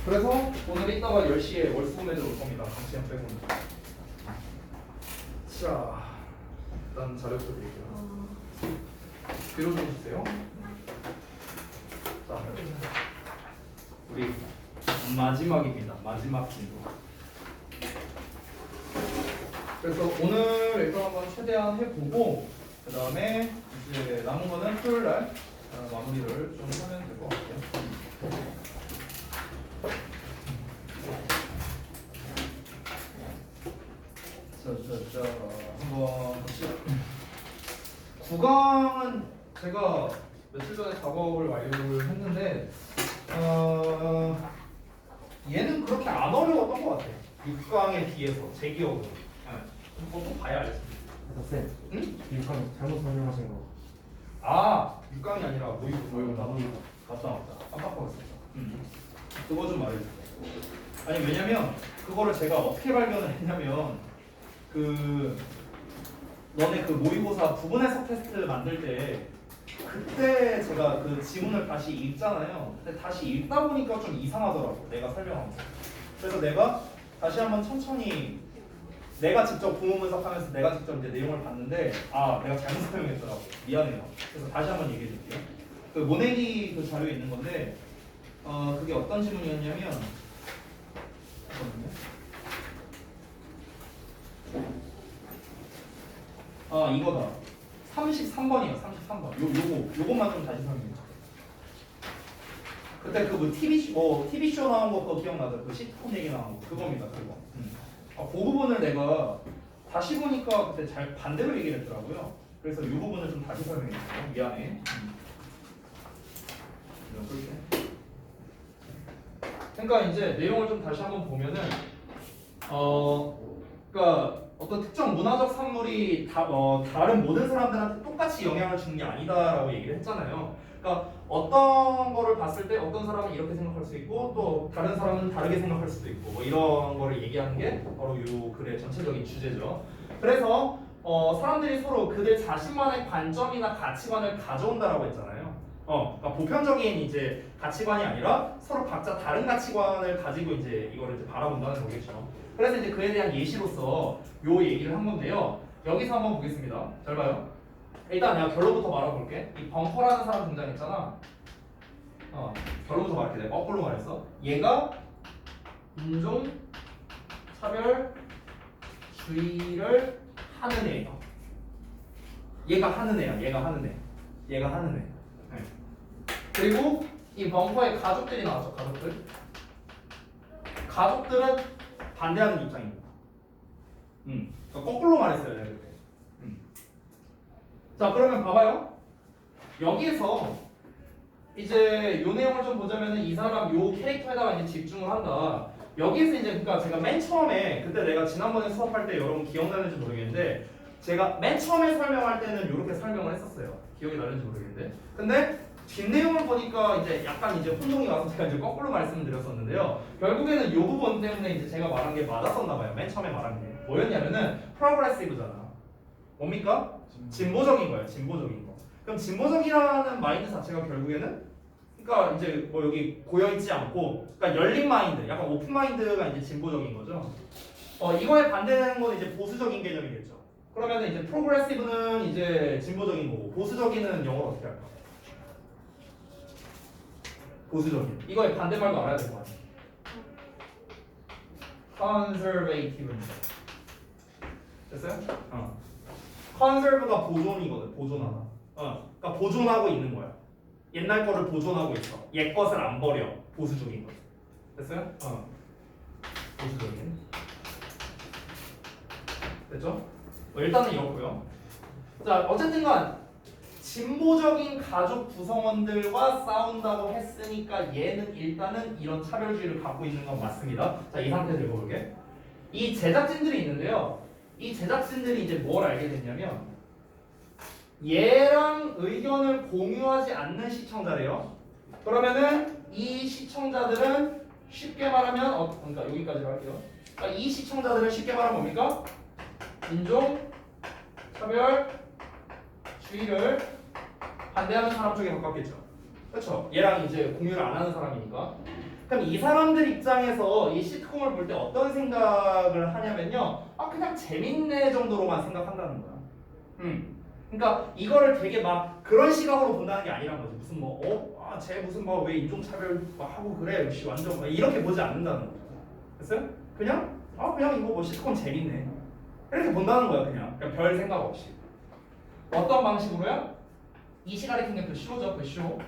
그래서 오늘 이따가 10시에 월수금에 들어올 겁니다. 강시영 빼고는. 자, 일단 자료부터 드릴게요. 뒤로 좀 주세요. 자, 우리 마지막입니다. 마지막 진도. 그래서 오늘 일단 한번 최대한 해보고 그 다음에 이제 남은 거는 토요일날 마무리를 좀 하면 될 것 같아요. 자, 한번 봅시다. 구강은 제가 며칠 전에 작업을 완료를 했는데 얘는 그렇게 안 어려웠던 것 같아요. 6강에 비해서 제 기억으로. 꼭 봐야 알겠습니다. 쌤, 응? 육강 잘못 설명하신 거. 아, 6강이 아니라 모의고 나누기. 맞다. 깜빡거렸습니다. 그거 좀 말해주세요. 아니 왜냐면 그거를 제가 어떻게 발견을 했냐면 너네 그 모의고사 부분 해석 테스트 만들 때 그때 제가 그 지문을 다시 읽잖아요. 근데 다시 읽다 보니까 좀 이상하더라고. 내가 설명한 거. 그래서 내가 다시 한번 천천히 내가 직접 부문 분석하면서 내가 직접 이제 내용을 봤는데 내가 잘못 설명했더라고. 미안해요. 그래서 다시 한번 얘기해 줄게요. 그 모내기 그 자료에 있는 건데 그게 어떤 지문이었냐면 잠깐만요. 이거다. 33번이에요. 33번. 요것만 좀 다시 설명해. 그때 그 TV쇼 나온 거 그거 기억나죠? 그 시트콤 얘기 나온 거 그겁니다. 그거. 그 부분을 내가 다시 보니까 그때 잘 반대로 얘기를 했더라고요. 그래서 이 부분을 좀 다시 설명해 줄게요. 미안해. 그러니까 이제 내용을 좀 다시 한번 보면은 그러니까 어떤 특정 문화적 산물이 다른 모든 사람들한테 똑같이 영향을 주는 게 아니다라고 얘기를 했잖아요. 그러니까 어떤 거를 봤을 때 어떤 사람은 이렇게 생각할 수 있고 또 다른 사람은 다르게 생각할 수도 있고 뭐 이런 거를 얘기하는 게 바로 이 글의 전체적인 주제죠. 그래서 사람들이 서로 그들 자신만의 관점이나 가치관을 가져온다라고 했잖아요. 그러니까 보편적인 이제 가치관이 아니라 서로 각자 다른 가치관을 가지고 이제 이거를 이제 바라본다는 거겠죠. 그래서 이제 그에 대한 예시로서 요 얘기를 한 건데요. 여기서 한번 보겠습니다. 잘 봐요. 일단 내가 결론부터 말해볼게. 이 벙커라는 사람 등장했잖아. 결론부터 말할게. 내가 거꾸로 말했어. 얘가 인종 차별주의를 하는 애예요. 얘가 하는 애. 네. 그리고 이 벙커의 가족들이 나왔죠. 가족들은 반대하는 입장입니다. 거꾸로 말했어요. 내가 그때. 자, 그러면 봐봐요. 여기에서 이제 요 내용을 좀 보자면은 이 사람 요 캐릭터에다가 이제 집중을 한다. 여기에서 이제 그러니까 제가 맨 처음에 그때 내가 지난번에 수업할 때 여러분 기억나는지 모르겠는데 제가 맨 처음에 설명할 때는 이렇게 설명을 했었어요. 기억이 나는지 모르겠는데. 근데 뒷내용을 보니까 이제 약간 이제 혼동이 와서 제가 이제 거꾸로 말씀을 드렸었는데요. 결국에는 이 부분 때문에 이제 제가 말한 게 맞았었나 봐요. 맨 처음에 말한 게 뭐였냐면은 프로그레시브잖아. 뭡니까? 진보적인 거예요. 진보적인 거. 그럼 진보적이라는 마인드 자체가 결국에는 그러니까 이제 뭐 여기 고여 있지 않고 그러니까 열린 마인드, 약간 오픈 마인드가 이제 진보적인 거죠. 이거에 반대되는 건 이제 보수적인 개념이겠죠. 그러면 이제 프로그레시브는 이제 진보적인 거고 보수적인은 영어로 어떻게 할까? 보수적인. 이거의 반대말도 알아야 될 거 아니에요. conservative입니다. 됐어요? conserve가 보존이거든. 보존하다. 그러니까 보존하고 있는 거야. 옛날 거를 보존하고 있어. 옛 것을 안 버려. 보수적인 거. 됐어요? 보수적인. 됐죠? 일단은 이렇고요. 자, 어쨌든간 진보적인 가족 구성원들과 싸운다고 했으니까 얘는 일단은 이런 차별주의를 갖고 있는 건 맞습니다. 자, 이 상태 읽어볼게. 이 제작진들이 있는데요. 이 제작진들이 이제 뭘 알게 됐냐면 얘랑 의견을 공유하지 않는 시청자래요. 그러면은 이 시청자들은 쉽게 말하면 그러니까 여기까지로 할게요. 그러니까 이 시청자들은 쉽게 말하면 뭡니까? 인종 차별주의를 반대하는 사람 쪽에 가깝겠죠. 그렇죠? 얘랑 이제 공유를 안 하는 사람이니까. 그럼 이 사람들 입장에서 이 시트콤을 볼 때 어떤 생각을 하냐면요. 아 그냥 재밌네 정도로만 생각한다는 거야. 그러니까 이거를 되게 막 그런 시각으로 본다는 게 아니란 거지. 무슨 쟤 무슨 뭐 왜 인종차별 막 하고 그래. 역시 완전 막 이렇게 보지 않는다는 거죠. 됐어요? 그냥 그냥 이거 뭐 시트콤 재밌네. 이렇게 본다는 거야 그냥. 그러니까 별 생각 없이. 어떤 방식으로요? 이 시간에 킹의 그 쇼죠, 그 쇼.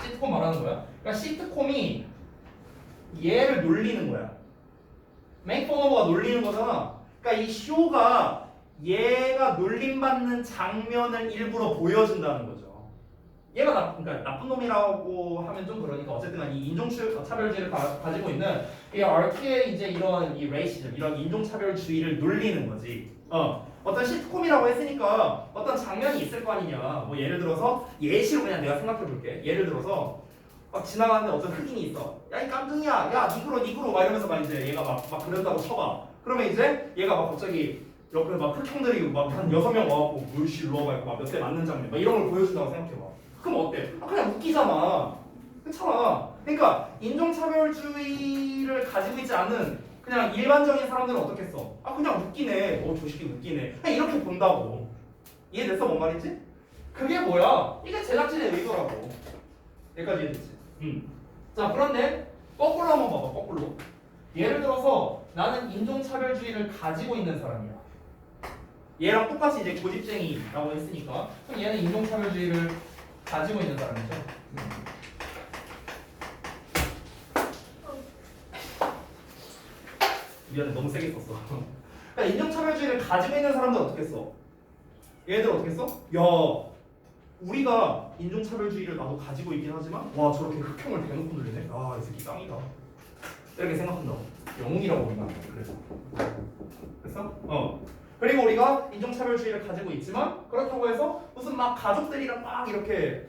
시트콤 말하는 거야. 그러니까 시트콤이 얘를 놀리는 거야. 메이크 포너버가 놀리는 거잖아. 그러니까 이 쇼가 얘가 놀림받는 장면을 일부러 보여준다는 거죠. 얘가 그러니까 나쁜 놈이라고 하면 좀 그러니까 어쨌든 이 인종차별주의를 가지고 있는 이 RT의 이제 이런 이 레이시즘, 이런 인종차별주의를 놀리는 거지. 어떤 시트콤이라고 했으니까 어떤 장면이 있을 거 아니냐. 뭐 예를 들어서 예시로 그냥 내가 생각해 볼게. 예를 들어서 막 지나가는데 어떤 흑인이 있어. 야 이 깜둥이야, 야 니그로 막 이러면서 막 이제 얘가 막 그런다고 쳐봐. 그러면 이제 얘가 막 갑자기 옆에 막 흑형들이 막 한 6명 와갖고 물씨 일로 와봐 막 몇 대 맞는 장면 막 이런 걸 보여준다고 생각해봐. 그럼 어때? 그냥 웃기잖아. 그렇잖아. 그러니까 인종차별주의를 가지고 있지 않은 그냥 일반적인 사람들은 어떻겠어? 그냥 웃기네. 저 새끼 웃기네. 그냥 이렇게 본다고. 이해됐어? 뭔 말인지? 그게 뭐야? 이게 제작진의 의도라고. 여기까지 이해됐지? 자 그런데 거꾸로 한번 봐봐. 거꾸로. 예를 들어서 나는 인종차별주의를 가지고 있는 사람이야. 얘랑 똑같이 이제 고집쟁이라고 했으니까 그럼 얘는 인종차별주의를 가지고 있는 사람이죠. 미안해 너무 세게 썼어. 그러니까 인종차별주의를 가지고 있는 사람들 어떻게 써? 얘들 어떻게 써? 야 우리가 인종차별주의를 나도 가지고 있긴 하지만 와 저렇게 흑형을 대놓고 놀리네? 이 새끼 짱이다. 이렇게 생각한다고. 영웅이라고 우리가 그래서. 그래서? 그리고 우리가 인종차별주의를 가지고 있지만 그렇다고 해서 무슨 막 가족들이랑 막 이렇게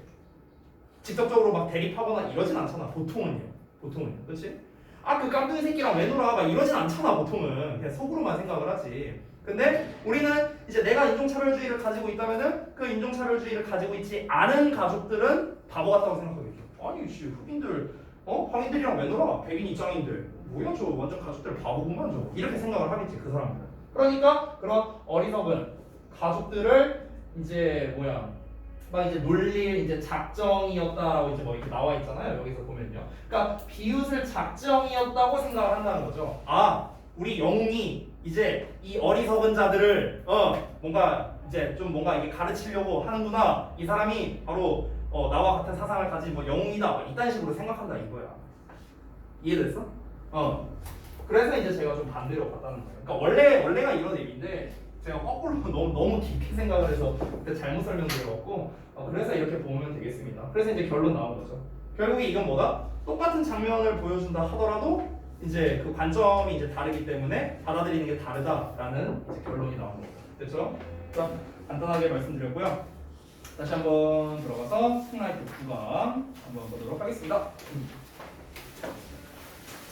직접적으로 막 대립하거나 이러진 않잖아. 보통은요. 그렇지? 그 깜둥이 새끼랑 왜 놀아? 막 이러진 않잖아. 보통은 그냥 속으로만 생각을 하지. 근데 우리는 이제 내가 인종차별주의를 가지고 있다면은 그 인종차별주의를 가지고 있지 않은 가족들은 바보 같다고 생각하겠죠. 아니 씨 흑인들 황인들이랑 왜 놀아? 백인 입장인데 뭐야 저 완전 가족들 바보구만 저 이렇게 생각을 하겠지 그 사람들은. 그러니까 그런 어리석은 가족들을 이제 막 이제 놀릴 이제 작정이었다라고 이제 뭐 이렇게 나와 있잖아요. 여기서 보면요. 그러니까 비웃을 작정이었다고 생각을 한다는 거죠. 우리 영웅이 이제 이 어리석은 자들을 뭔가 이제 좀 뭔가 이게 가르치려고 하는구나. 이 사람이 바로 나와 같은 사상을 가진 뭐 영웅이다. 이딴 식으로 생각한다 이거야. 이해됐어? 그래서 이제 제가 좀 반대로 갔다는 거예요. 그러니까 원래가 이런 의미인데 제가 거꾸로 너무 깊게 생각을 해서 그때 잘못 설명드려갖고 그래서 이렇게 보면 되겠습니다. 그래서 이제 결론 나온 거죠. 결국에 이건 뭐다? 똑같은 장면을 보여준다 하더라도 이제 그 관점이 이제 다르기 때문에 받아들이는 게 다르다라는 이제 결론이 나온 거죠. 됐죠? 자, 간단하게 말씀드렸고요. 다시 한번 들어가서 스플라이트 구간 한번 보도록 하겠습니다.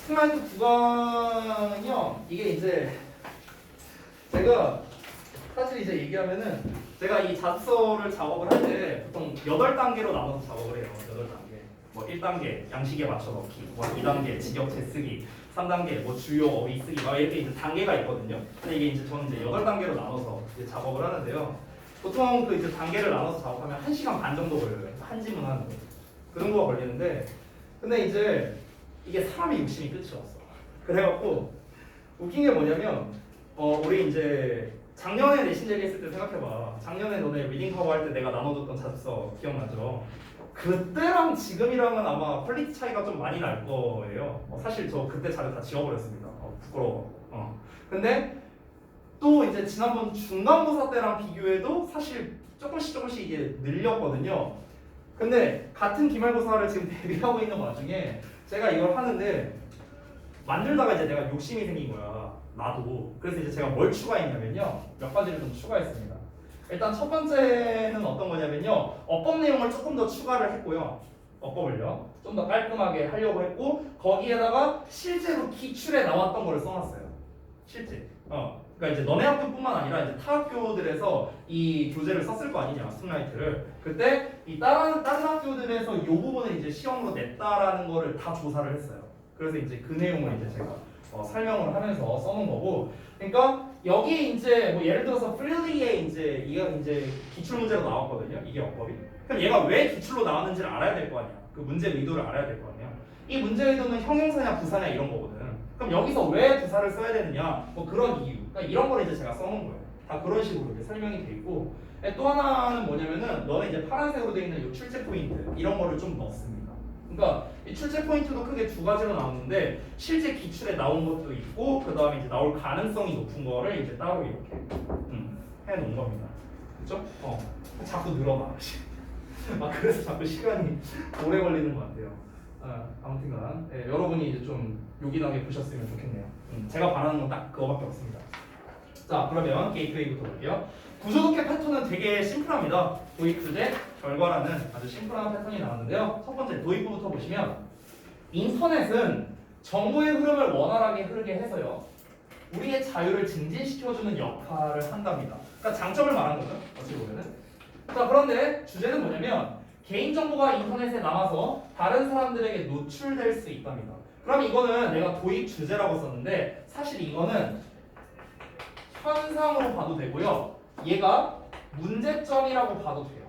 스플라이트 구간은요, 이게 이제 제가 사실 이제 얘기하면은 제가 이 자습서를 작업을 할 때 보통 8단계로 나눠서 작업을 해요. 8단계. 뭐 1단계 양식에 맞춰 넣기, 뭐 2단계 직역체 쓰기, 3단계 뭐 주요 어휘 쓰기, 막 이렇게 이제 단계가 있거든요. 근데 이게 이제 저는 이제 8단계로 나눠서 이제 작업을 하는데요. 보통 그 이제 단계를 나눠서 작업하면 1시간 반 정도 걸려요. 한 지문 하는 거. 그 정도가 걸리는데, 근데 이제 이게 사람의 욕심이 끝이 없어. 그래갖고 웃긴 게 뭐냐면, 우리 이제 작년에 내신 얘기했을 때 생각해봐. 작년에 너네 리딩 커버 할 때 내가 나눠줬던 자습서 기억나죠? 그때랑 지금이랑은 아마 퀄리티 차이가 좀 많이 날 거예요. 사실 저 그때 자료 다 지워버렸습니다. 부끄러워. 근데 또 이제 지난번 중간고사 때랑 비교해도 사실 조금씩 이게 늘렸거든요. 근데 같은 기말고사를 지금 대비하고 있는 와중에 제가 이걸 하는데 만들다가 이제 내가 욕심이 생긴 거야. 나도. 그래서 이제 제가 뭘 추가했냐면요. 몇 가지를 좀 추가했습니다. 일단 첫 번째는 어떤 거냐면요. 어법 내용을 조금 더 추가를 했고요. 어법을요. 좀 더 깔끔하게 하려고 했고 거기에다가 실제로 기출에 나왔던 거를 써놨어요. 실제. 그러니까 이제 너네 학교뿐만 아니라 이제 타 학교들에서 이 교재를 썼을 거 아니냐, 스토라이트를. 그때 이 다른 학교들에서 이 부분을 이제 시험으로 냈다라는 거를 다 조사를 했어요. 그래서 이제 그 내용을 이제 제가 설명을 하면서 써놓은 거고. 그러니까 여기에 이제 뭐 예를 들어서 프릴리에 이제 이가 이제 기출 문제로 나왔거든요. 이게 어법이. 그럼 얘가 왜 기출로 나왔는지를 알아야 될 거 아니야. 그 문제 의도를 알아야 될 거 아니야. 이 문제 의도는 형용사냐 부사냐 이런 거거든. 그럼 여기서 왜 부사를 써야 되느냐? 뭐 그런 이유. 그러니까 이런 걸 이제 제가 써놓은 거예요. 다 그런 식으로 이제 설명이 돼 있고. 또 하나는 뭐냐면은 너는 이제 파란색으로 되어 있는 이 출제 포인트 이런 거를 좀 넣습니다. 그러니까 이 출제 포인트도 크게 두 가지로 나오는데 실제 기출에 나온 것도 있고 그 다음에 이제 나올 가능성이 높은 거를 이제 따로 이렇게 해놓은 겁니다. 그렇죠? 자꾸 늘어나. 그래서 자꾸 시간이 오래 걸리는 것 같아요. 아무튼간 여러분이 이제 좀 요긴하게 보셨으면 좋겠네요. 제가 바라는 건 딱 그거밖에 없습니다. 자, 그러면 게이트웨이부터 볼게요. 구조독해 패턴은 되게 심플합니다. 도입 주제, 결과라는 아주 심플한 패턴이 나왔는데요. 첫 번째 도입부부터 보시면 인터넷은 정보의 흐름을 원활하게 흐르게 해서요. 우리의 자유를 증진시켜주는 역할을 한답니다. 그러니까 장점을 말한 거죠. 어찌 보면은. 자, 그런데 주제는 뭐냐면 개인정보가 인터넷에 남아서 다른 사람들에게 노출될 수 있답니다. 그럼 이거는 내가 도입 주제라고 썼는데 사실 이거는 현상으로 봐도 되고요. 얘가 문제점이라고 봐도 돼요.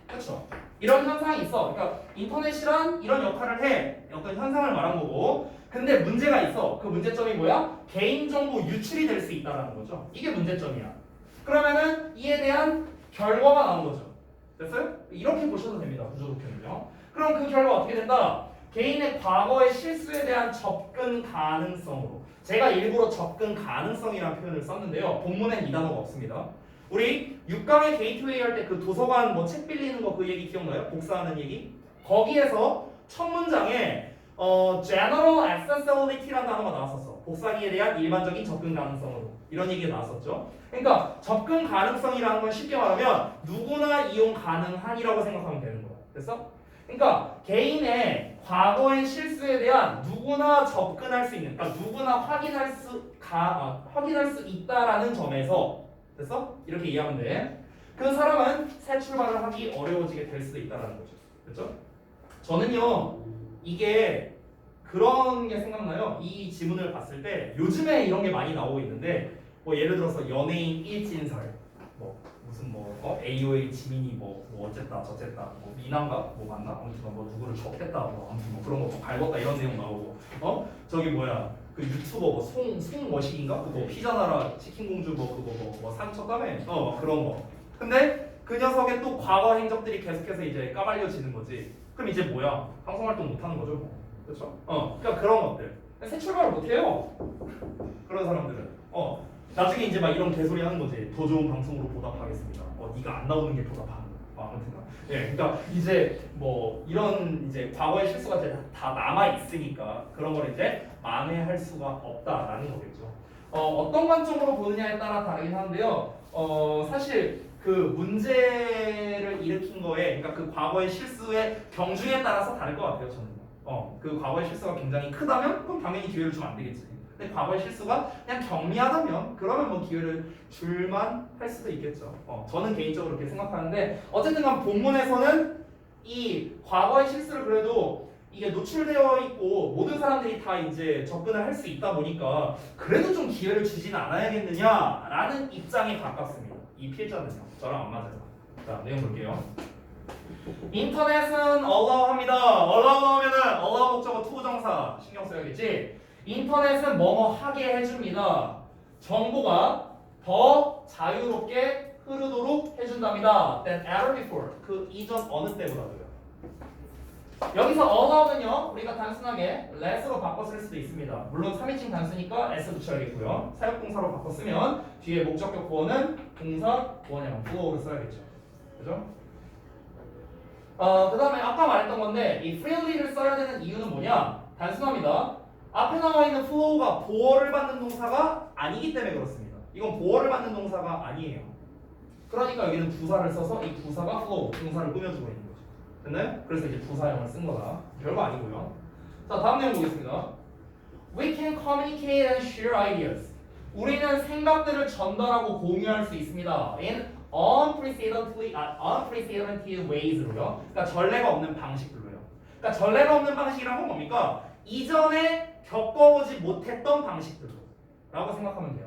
그렇죠? 이런 현상이 있어. 그러니까 인터넷이란 이런 역할을 해. 어떤 현상을 말한 거고. 근데 문제가 있어. 그 문제점이 뭐야? 개인정보 유출이 될 수 있다는 거죠. 이게 문제점이야. 그러면은 이에 대한 결과가 나온 거죠. 됐어요? 이렇게 보셔도 됩니다. 구조독해는요. 그럼 그 결과 어떻게 된다? 개인의 과거의 실수에 대한 접근 가능성으로. 제가 일부러 접근 가능성이라는 표현을 썼는데요. 본문엔 이 단어가 없습니다. 우리 6강의 게이트웨이 할 때 그 도서관 뭐 책 빌리는 거 그 얘기 기억나요? 복사하는 얘기? 거기에서 첫 문장에 general accessibility라는 단어가 나왔었어. 복사기에 대한 일반적인 접근 가능성으로. 이런 얘기가 나왔었죠. 그러니까 접근 가능성이라는 건 쉽게 말하면 누구나 이용 가능한이라고 생각하면 되는 거야. 됐어? 그러니까 개인의 과거의 실수에 대한 누구나 접근할 수 있는, 그러니까 누구나 확인할 수 있다라는 점에서 됐어? 이렇게 이해하면 돼. 그 사람은 새 출발을 하기 어려워지게 될 수도 있다라는 거죠. 그렇죠? 저는요 이게 그런 게 생각나요. 이 지문을 봤을 때 요즘에 이런 게 많이 나오고 있는데 뭐 예를 들어서 연예인 일진설 뭐 무슨 AOA 지민이 뭐 어쨌다 저쨌다 뭐 미남가 뭐 맞나 아무튼 뭐 누구를 접했다 뭐 아무튼 뭐 그런 거 밟았다 이런 내용 나오고 저기 뭐야 그 유튜버 뭐 송머식인가 그거 피자나라 치킨공주 뭐 그거 뭐 상쳤다며 그런 거. 근데 그 녀석의 또 과거 행적들이 계속해서 이제 까발려지는 거지. 그럼 이제 뭐야 방송 활동 못 하는 거죠. 그렇죠? 그러니까 그런 것들 새 출발을 못 해요. 그런 사람들은 나중에 이제 막 이런 개소리 하는 거지. 더 좋은 방송으로 보답하겠습니다. 네가 안 나오는 게 보답하는 거. 아무튼 그러니까 이제 뭐 이런 이제 과거의 실수가 다 남아 있으니까 그런 걸 이제 만회할 수가 없다라는 거겠죠. 어떤 관점으로 보느냐에 따라 다르긴 하는데요. 사실 그 문제를 일으킨 거에, 그러니까 그 과거의 실수의 경중에 따라서 다를 것 같아요. 저는. 그 과거의 실수가 굉장히 크다면 그럼 당연히 기회를 주면 안 되겠지. 근데 과거의 실수가 그냥 경미하다면 그러면 뭐 기회를 줄만 할 수도 있겠죠. 저는 개인적으로 그렇게 생각하는데 어쨌든 간 본문에서는 이 과거의 실수를 그래도 이게 노출되어 있고 모든 사람들이 다 이제 접근을 할 수 있다 보니까 그래도 좀 기회를 주지는 않아야겠느냐라는 입장에 가깝습니다. 이 필자는요. 저랑 안 맞아요. 자, 내용 볼게요. 인터넷은 allow합니다. allow 하면은 allow 목적어 to 정사 신경 써야겠지. 인터넷은 뭐뭐 하게 해줍니다. 정보가 더 자유롭게 흐르도록 해준답니다. Than ever before. 그 이전 어느 때보다도요. 여기서 allow는요 우리가 단순하게 let으로 바꿔 쓸 수도 있습니다. 물론 3인칭 단수니까 s 붙여야겠고요. 사역동사로 바꿔 쓰면 뒤에 목적격 보어는 동사 원형 flow를 써야겠죠. 그죠? 그 다음에 아까 말했던 건데 이 freely를 써야 되는 이유는 뭐냐? 단순합니다. 앞에 나와 있는 flow가 보어를 받는 동사가 아니기 때문에 그렇습니다. 이건 보어를 받는 동사가 아니에요. 그러니까 여기는 부사를 써서 이 부사가 flow, 동사를 꾸며주고 있는 거죠. 됐나요? 그래서 이제 부사형을 쓴 거다. 별거 아니고요. 자, 다음 내용 보겠습니다. We can communicate and share ideas. 우리는 생각들을 전달하고 공유할 수 있습니다. in unprecedented ways로요. 그러니까 전례가 없는 방식들로요. 그러니까 전례가 없는 방식이란 건 뭡니까? 이전에 겪어보지 못했던 방식들로 라고 생각하면 돼요.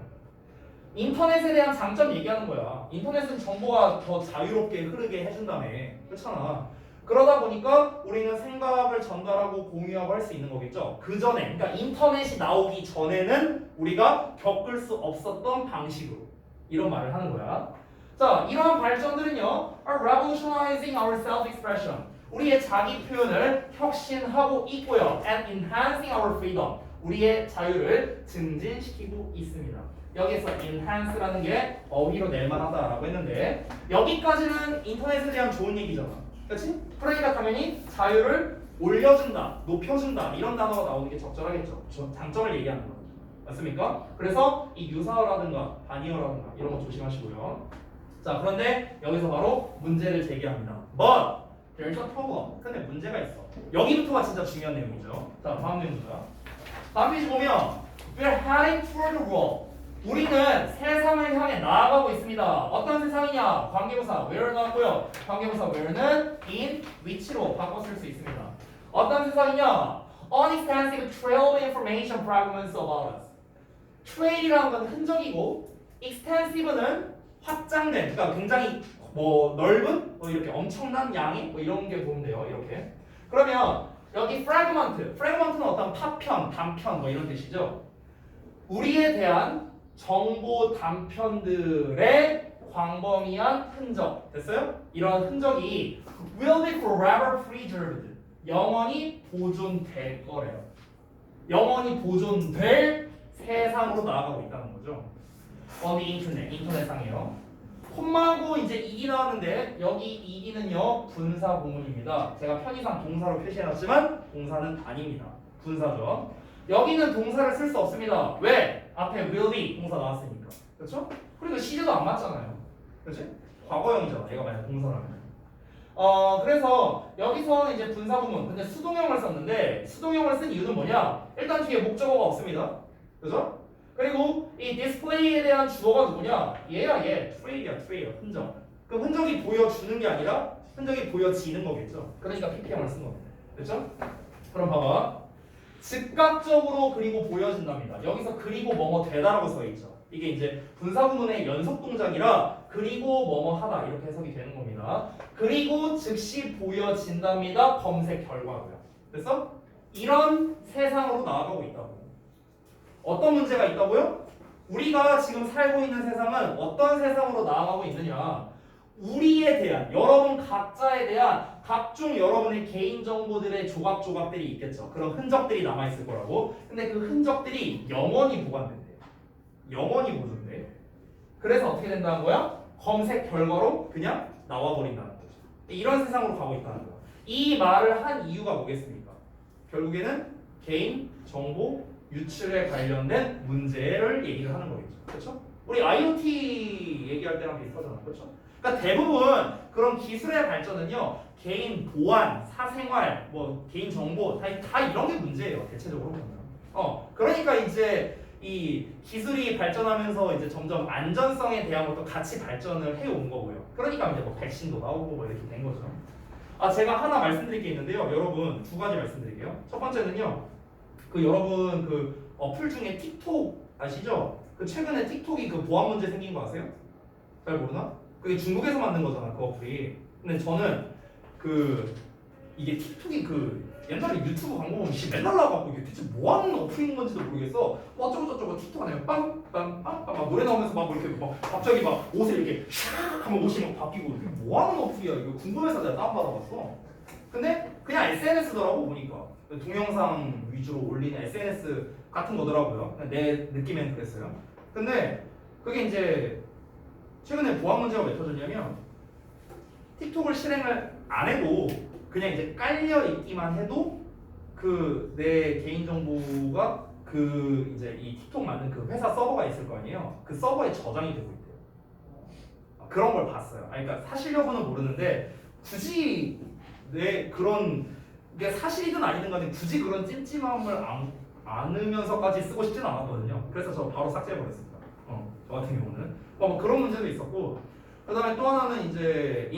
인터넷에 대한 장점 얘기하는 거야. 인터넷은 정보가 더 자유롭게 흐르게 해준다며. 그렇잖아. 그러다 보니까 우리는 생각을 전달하고 공유하고 할 수 있는 거겠죠. 그 전에, 그러니까 인터넷이 나오기 전에는 우리가 겪을 수 없었던 방식으로 이런 말을 하는 거야. 자, 이러한 발전들은요, are revolutionizing our self-expression. 우리의 자기 표현을 혁신하고 있고요, and enhancing our freedom. 우리의 자유를 증진시키고 있습니다. 여기서 enhance라는 게 어휘로 낼만하다라고 했는데 여기까지는 인터넷에 대한 좋은 얘기잖아. 그렇지? 그러니까 당연히 자유를 올려준다, 높여준다 이런 단어가 나오는 게 적절하겠죠. 장점을 얘기하는 거 맞습니까? 그래서 이 유사어라든가 반의어라든가 이런 거 조심하시고요. 자, 그런데 여기서 바로 문제를 제기합니다. But there's a problem. 근데 문제가 있어. 여기부터가 진짜 중요한 내용이죠. 자, 다음 내용입니다. 다음 페이지 보면 we're heading toward the world. 우리는 세상을 향해 나아가고 있습니다. 어떤 세상이냐? 관계부사 where 나왔고요. 관계부사 where는 in, which로 바꿔 쓸 수 있습니다. 어떤 세상이냐? An extensive trail of information fragments about us. trail이라는 건 흔적이고 extensive는 확장된, 그러니까 굉장히 뭐 넓은, 뭐 이렇게 엄청난 양의 뭐 이런 게 보면 돼요. 이렇게. 그러면 여기 fragment는 어떤 파편, 단편 뭐 이런 뜻이죠. 우리에 대한 정보 단편들의 광범위한 흔적 됐어요? 이런 흔적이 will be forever preserved 영원히 보존될 거래요. 영원히 보존될 세상으로 나아가고 있다는 거죠. on the internet 인터넷상이에요. 콤마하고 이제 이기 나왔는데 여기 이기는요 분사 구문입니다. 제가 편의상 동사로 표시해놨지만 동사는 아닙니다. 분사죠. 여기는 동사를 쓸 수 없습니다. 왜? 앞에 will be 동사 나왔으니까. 그렇죠? 그리고 시제도 안 맞잖아요. 그렇지? 과거형이잖아. 얘가 만약 동사라면. 그래서 여기서 이제 분사 구문. 근데 수동형을 썼는데 수동형을 쓴 이유는 뭐냐? 일단 뒤에 목적어가 없습니다. 그죠? 그리고 이 디스플레이에 대한 주어가 누구냐? 얘야 얘. 트레이야. 흔적. 그 흔적이 보여주는 게 아니라 흔적이 보여지는 거겠죠. 그러니까 PP형을 쓴 겁니다. 그렇죠? 그럼 봐봐. 즉각적으로 그리고 보여진답니다. 여기서 그리고 뭐뭐 되다라고 써 있죠. 이게 이제 분사구문의 연속 동작이라 그리고 뭐뭐 하다 이렇게 해석이 되는 겁니다. 그리고 즉시 보여진답니다. 검색 결과고요. 그래서 이런 세상으로 나아가고 있다고. 어떤 문제가 있다고요? 우리가 지금 살고 있는 세상은 어떤 세상으로 나아가고 있느냐? 우리에 대한 여러분 각자에 대한 각종 여러분의 개인 정보들의 조각들이 있겠죠. 그런 흔적들이 남아 있을 거라고. 근데 그 흔적들이 영원히 보관된대요. 영원히 보존돼. 그래서 어떻게 된다는 거야? 검색 결과로 그냥 나와 버린다는 거죠. 이런 세상으로 가고 있다는 거야. 이 말을 한 이유가 뭐겠습니까? 결국에는 개인 정보 유출에 관련된 문제를 얘기를 하는 거겠죠. 그렇죠? 우리 IoT 얘기할 때랑 비슷하잖아. 그렇죠? 그러니까 대부분 그런 기술의 발전은요 개인 보안, 사생활, 뭐 개인 정보 다 이런 게 문제예요. 대체적으로 보면. 그러니까 이제 이 기술이 발전하면서 이제 점점 안전성에 대한 것도 같이 발전을 해온 거고요. 그러니까 이제 뭐 백신도 나오고 뭐 이렇게 된 거죠. 제가 하나 말씀드릴 게 있는데요. 여러분 두 가지 말씀드릴게요. 첫 번째는요. 여러분 그 어플 중에 틱톡 아시죠? 그 최근에 틱톡이 그 보안 문제 생긴 거 아세요? 잘 모르나? 그게 중국에서 만든 거잖아 그 어플이. 근데 저는 이게 틱톡이 옛날에 유튜브 광고 보면 맨날 나와갖고 이게 대체 뭐 하는 어플인 건지도 모르겠어. 어쩌고저쩌고 틱톡 안에 빵빵빵빵 막 노래 나오면서 막 이렇게 막 갑자기 막 옷을 이렇게 샥 하면 옷이 막 바뀌고 이게 뭐 하는 어플이야 이거 궁금해서 내가 다운받아봤어. 근데 그냥 SNS더라고 보니까 동영상 위주로 올리는 SNS 같은 거더라고요. 내 느낌엔 그랬어요. 근데 그게 이제 최근에 보안 문제가 왜 터졌냐면 틱톡을 실행을 안 해도 그냥 이제 깔려 있기만 해도 내 개인 정보가 이제 이 틱톡 만든 그 회사 서버가 있을 거 아니에요. 그 서버에 저장이 되고 있대요. 그런 걸 봤어요. 그러니까 사실 여부는 모르는데 굳이 이게 사실이든 아니든 간에 굳이 그런 찜찜함을 안으면서까지 쓰고 싶지는 않았거든요. 그래서 저 바로 삭제해버렸습니다. 저 같은 경우는 뭐 그런 문제도 있었고, 그다음에 또 하나는 이제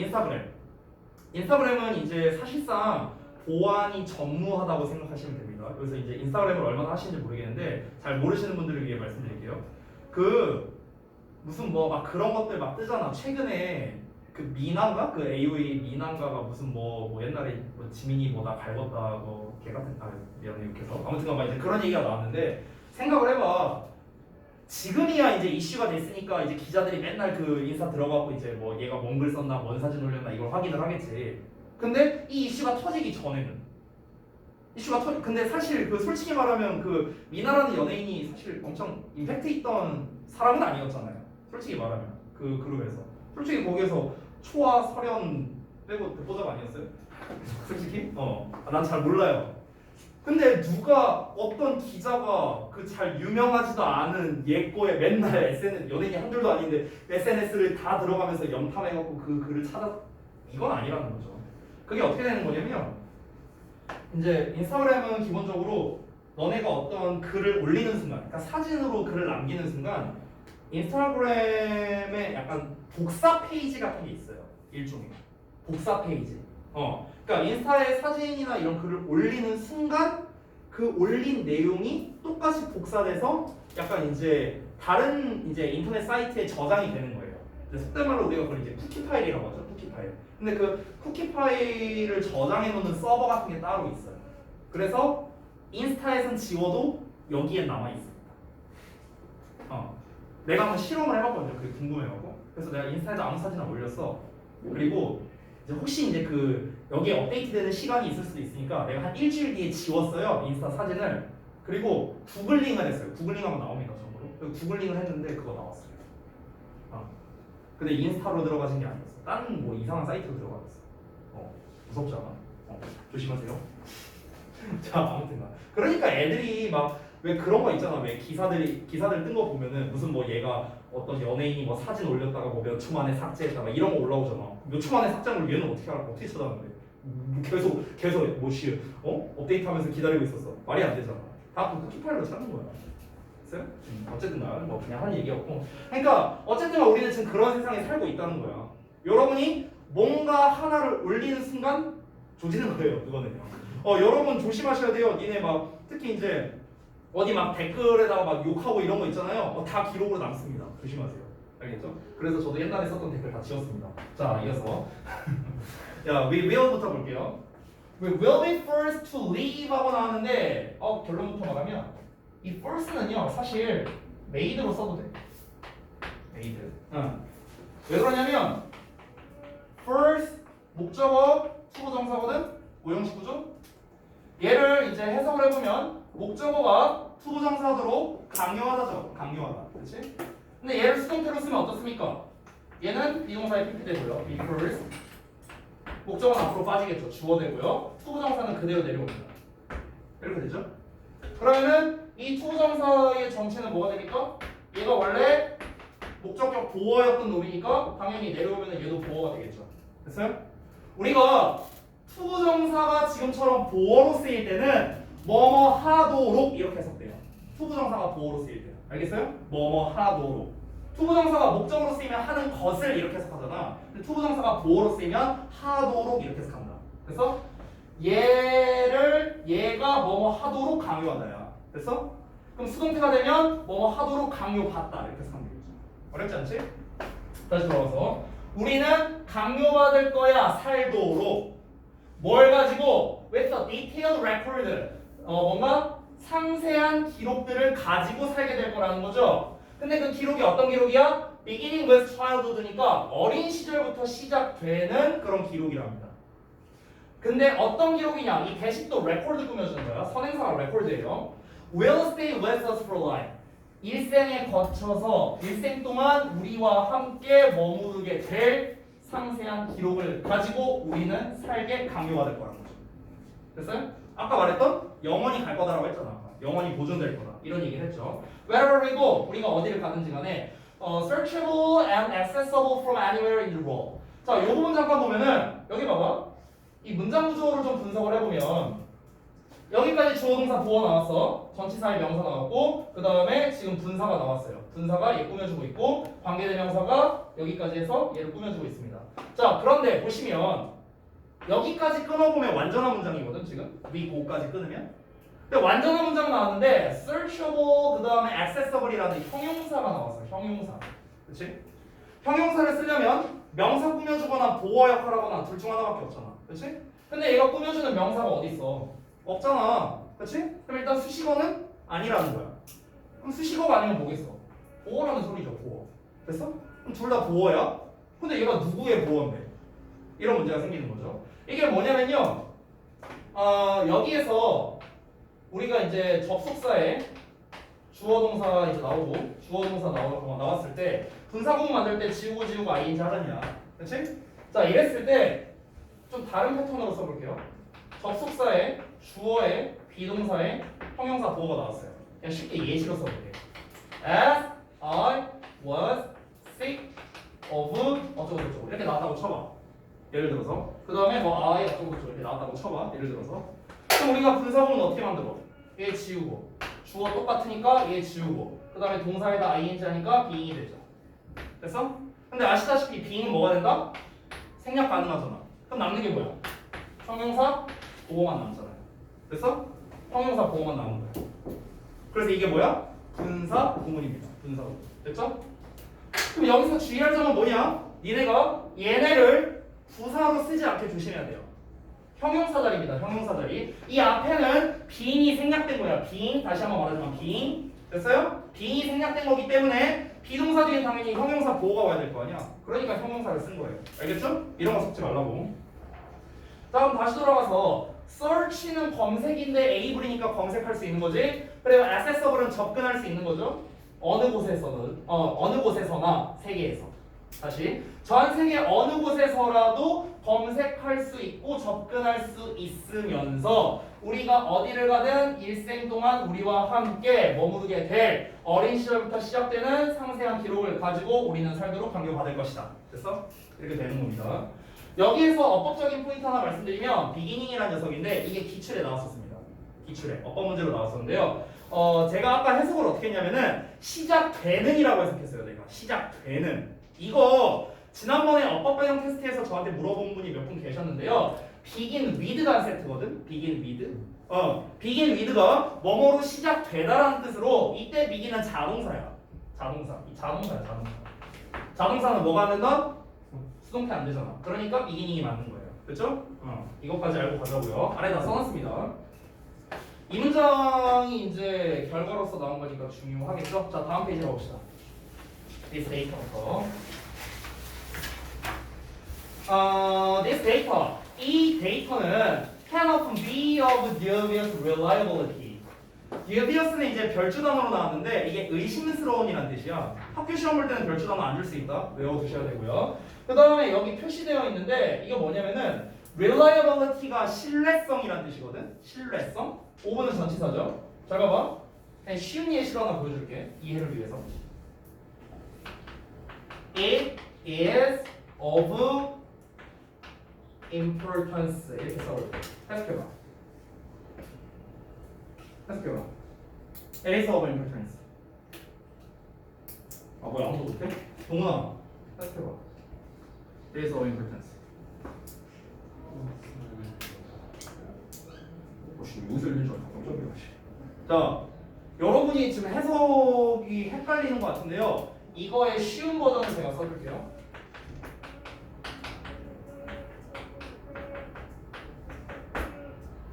인스타그램은 이제 사실상 보안이 전무하다고 생각하시면 됩니다. 그래서 이제 인스타그램을 얼마나 하시는지 모르겠는데 잘 모르시는 분들을 위해 말씀드릴게요. 그 무슨 뭐 막 그런 것들 막 뜨잖아. 최근에 그 미나인가? 그 AOA 미나인가가 무슨 뭐 옛날에 뭐 지민이 뭐나 밟았다 뭐 걔 같은 미안해 욕해서 아무튼 막 이제 그런 얘기가 나왔는데 생각을 해봐. 지금이야 이제 이슈가 됐으니까 이제 기자들이 맨날 그 인스타 들어가고 이제 뭐 얘가 뭔 글 썼나 뭔 사진 올렸나 이걸 확인을 하겠지. 근데 이 이슈가 터지기 전에는 근데 사실 그 솔직히 말하면 그 미나라는 연예인이 사실 엄청 임팩트 있던 사람은 아니었잖아요. 솔직히 말하면 그 그룹에서 솔직히 거기에서 초아 설현 빼고 대포잡 아니었어요? 솔직히 난 잘 몰라요. 근데 누가 어떤 기자가 그 잘 유명하지도 않은 옛 거에 맨날 SNS 연예인이 한둘도 아닌데 SNS를 다 들어가면서 염탐해갖고 그 글을 이건 아니라는 거죠. 그게 어떻게 되는 거냐면 이제 인스타그램은 기본적으로 너네가 어떤 글을 올리는 순간, 그러니까 사진으로 글을 남기는 순간 인스타그램에 약간 복사 페이지 같은 게 있어요. 일종의 복사 페이지. 그러니까 인스타에 사진이나 이런 글을 올리는 순간 그 올린 내용이 똑같이 복사돼서 약간 이제 다른 이제 인터넷 사이트에 저장이 되는 거예요. 속된 말로 우리가 그걸 이제 쿠키 파일이라고 하죠. 쿠키 파일. 근데 그 쿠키 파일을 저장해 놓는 서버 같은 게 따로 있어요. 그래서 인스타에선 지워도 여기에 남아 있습니다. 내가 한번 실험을 해봤거든요. 그게 궁금해가지고. 그래서 내가 인스타에다 아무 사진을 올렸어. 그리고 이제 혹시 이제 그 여기에 업데이트되는 시간이 있을 수도 있으니까 내가 한 일주일 뒤에 지웠어요. 인스타 사진을. 그리고 구글링을 했어요. 구글링하면 나옵니다. 정보로. 구글링을 했는데 그거 나왔어요. 근데 인스타로 들어가신 게 아니었어. 다른 뭐 이상한 사이트로 들어갔어. 무섭지 않아? 조심하세요. 자, 아무튼 그러니까 애들이 막 왜 그런 거 있잖아. 왜 기사들 뜬 거 보면은 무슨 뭐 얘가 어떤 연예인이 뭐 사진 올렸다가 뭐 몇 초 만에 삭제했다가 이런 거 올라오잖아. 몇 초 만에 삭제한 걸 얘는 어떻게 알아? 어떻게 찾아내는데? 계속 뭐시 업데이트하면서 기다리고 있었어. 말이 안 되잖아. 다 그 쿠키 파일로 찾는 거야. 됐어요? 어쨌든 뭐 그냥 하는 얘기였고. 그러니까 어쨌든 우리는 지금 그런 세상에 살고 있다는 거야. 여러분이 뭔가 하나를 올리는 순간 조지는 거예요. 그거는요. 여러분 조심하셔야 돼요. 니네 막 특히 이제 어디 막 댓글에다가 막 욕하고 이런 거 있잖아요. 다 기록으로 남습니다. 조심하세요. 알겠죠? 그래서 저도 옛날에 썼던 댓글 다 지웠습니다. 자, 이어서 야, we will부터 볼게요. We will be first to leave 하고 나왔는데 결론부터 말하면 이 first는요 사실 made로 써도 돼. made. 왜 그러냐면 first 목적어 투부정사거든. 오형식 구조. 얘를 이제 해석을 해보면 목적어가 투부정사도록 강요하다죠. 강요하다. 그렇지? 근데 얘를 수동태로 쓰면 어떻습니까? 얘는 비동사에 PP 되고요. be first. 목적어는 앞으로 빠지겠죠. 주어 되고요. 투부정사는 그대로 내려옵니다. 이렇게 되죠? 그러면은 이 투부정사의 정체는 뭐가 됩니까? 얘가 원래 목적격 보어였던 놈이니까 당연히 내려오면 얘도 보어가 되겠죠. 됐어요? 우리가 투부정사가 지금처럼 보어로 쓰일 때는 뭐뭐 하도록 이렇게 해석돼요. 투부정사가 보어로 쓰일 때. 알겠어요? 뭐뭐 하도록. 투부정사가 목적으로 쓰이면 하는 것을 이렇게 해석하잖아. 근데 투부정사가 보어로 쓰이면 하도록 이렇게 해석한다. 그래서 얘가 뭐뭐 하도록 강요하다야. 됐어? 그럼 수동태가 되면 뭐뭐 하도록 강요받다 이렇게 해석하면 되겠죠. 어렵지 않지? 다시 돌아와서 우리는 강요받을 거야 살도록. 뭘 가지고? With a detailed record. 뭔가 상세한 기록들을 가지고 살게 될 거라는 거죠. 근데 그 기록이 어떤 기록이야? Beginning with childhood니까 어린 시절부터 시작되는 그런 기록이랍니다. 근데 어떤 기록이냐? 이 대식도 레코드 꾸며주는 거야. 선행사가 레코드예요. Will stay with us for life. 일생에 거쳐서 일생 동안 우리와 함께 머무르게 될 상세한 기록을 가지고 우리는 살게 강요받을 거라는 거죠. 됐어요? 아까 말했던 영원히 갈 거다라고 했잖아. 영원히 보존될 거다. 이런 얘기를 했죠. Wherever we go, 우리가 어디를 가든지 간에 searchable and accessible from anywhere in the world. 자, 이 부분 잠깐 보면은 여기 봐봐. 이 문장 구조를 좀 분석을 해보면 여기까지 주어 동사 보어 나왔어. 전치사의 명사 나왔고 그 다음에 지금 분사가 나왔어요. 분사가 얘 꾸며주고 있고 관계대명사가 여기까지 해서 얘를 꾸며주고 있습니다. 자 그런데 보시면 여기까지 끊어보면 완전한 문장이거든 지금 위고까지 끊으면. 근데 완전한 문장 나왔는데 searchable 그 다음에 accessible이라는 형용사가 나왔어요. 형용사. 그렇지? 형용사를 쓰려면 명사 꾸며주거나 보어 역할하거나 둘 중 하나밖에 없잖아. 그렇지? 근데 얘가 꾸며주는 명사가 어디 있어? 없잖아. 그렇지? 그럼 일단 수식어는 아니라는 거야. 그럼 수식어가 아니면 뭐겠어? 보어라는 소리죠. 보어. 됐어? 그럼 둘 다 보어야? 근데 얘가 누구의 보어인데? 이런 문제가 생기는 거죠. 이게 뭐냐면요. 여기에서 우리가 이제 접속사에 주어 동사가 이제 나오고 주어 동사 나왔을 때 분사구문 만들 때 지우고 ing 하잖냐. 그렇지? 자 이랬을 때 좀 다른 패턴으로 써볼게요. 접속사에 주어에 비동사에 형용사 보어가 나왔어요. 그냥 쉽게 예시로 써볼게요. As I was sick of 어쩌고저쩌고 이렇게 나왔다고 쳐봐. 예를 들어서 그 다음에 뭐 I 어쩌고저쩌고 이렇게 나왔다고 쳐봐. 예를 들어서 그럼 우리가 분사구문 어떻게 만들어? 얘 지우고 주어 똑같으니까 얘 지우고 그 다음에 동사에다 ing 하니까 being이 되죠. 됐어? 근데 아시다시피 being은 뭐가 된다? 생략 가능하잖아. 그럼 남는 게 뭐야? 형용사 보어만 남잖아요. 됐어? 형용사 보어만 남은 거야. 그래서 이게 뭐야? 분사 구문입니다. 분사 구문. 됐죠? 그럼 여기서 주의할 점은 뭐냐? 니네가 얘네를 부사로 쓰지 않게 조심해야 돼요. 형용사 자리입니다. 형용사 자리. 이 앞에는 being이 생략된 거야. being 다시 한번 말하자면 being 됐어요? being이 생략된 거기 때문에 비동사 뒤에 당연히 형용사 보어가 와야 될 거 아니야. 그러니까 형용사를 쓴 거예요. 알겠죠? 이런 거 섞지 말라고. 다음 다시 돌아가서 search는 검색인데 able이니까 검색할 수 있는 거지. 그리고 accessible은 접근할 수 있는 거죠. 어느 곳에서나 세계에서. 다시 전 세계 어느 곳에서라도 검색할 수 있고 접근할 수 있으면서 우리가 어디를 가든 일생 동안 우리와 함께 머무르게 될 어린 시절부터 시작되는 상세한 기록을 가지고 우리는 살도록 강요받을 것이다. 됐어? 이렇게 되는 겁니다. 여기에서 어법적인 포인트 하나 말씀드리면 beginning이라는 녀석인데 이게 기출에 나왔었습니다. 기출에 어법 문제로 나왔었는데요. 제가 아까 해석을 어떻게 했냐면은 시작되는이라고 해석했어요. 내가 시작되는 이거 지난번에 어법 변형 테스트에서 저한테 물어본 분이 몇 분 계셨는데요. begin with가 세트거든. begin with. begin with가 뭐뭐로 시작되다라는 뜻으로 이때 begin은 자동사야. 자동사. 이 자동사야. 자동사는 뭐가 안 된다? 수동태 안 되잖아. 그러니까 beginning이 맞는 거예요. 그렇죠? 이것까지 알고 가자고요. 아래다 써놨습니다. 이 문장이 이제 결과로서 나온 거니까 중요하겠죠? 자, 다음 페이지 가봅시다. This data부터. This data. 이 데이터는 can often be of dubious reliability. dubious는 이제 별주 단어로 나왔는데 이게 의심스러운이란 뜻이야. 학교 시험 볼 때는 별주 단어 안 줄 수 있다. 외워두셔야 되고요. 그 다음에 여기 표시되어 있는데 이게 뭐냐면은 reliability가 신뢰성이란 뜻이거든. 신뢰성. 5번은 전치사죠. 잘 봐봐. 그냥 쉬운 예시로 하나 보여줄게. 이해를 위해서. It is of importance 이렇게 써볼게. 해석해봐. 해석해봐. It is of importance. 뭐야 아무도 못해? 동훈아 해석해봐. It is of importance. 무슨 일인 줄 알아? 자, 여러분이 지금 해석이 헷갈리는 것 같은데요. 이거의 쉬운 버전을 제가 써줄게요.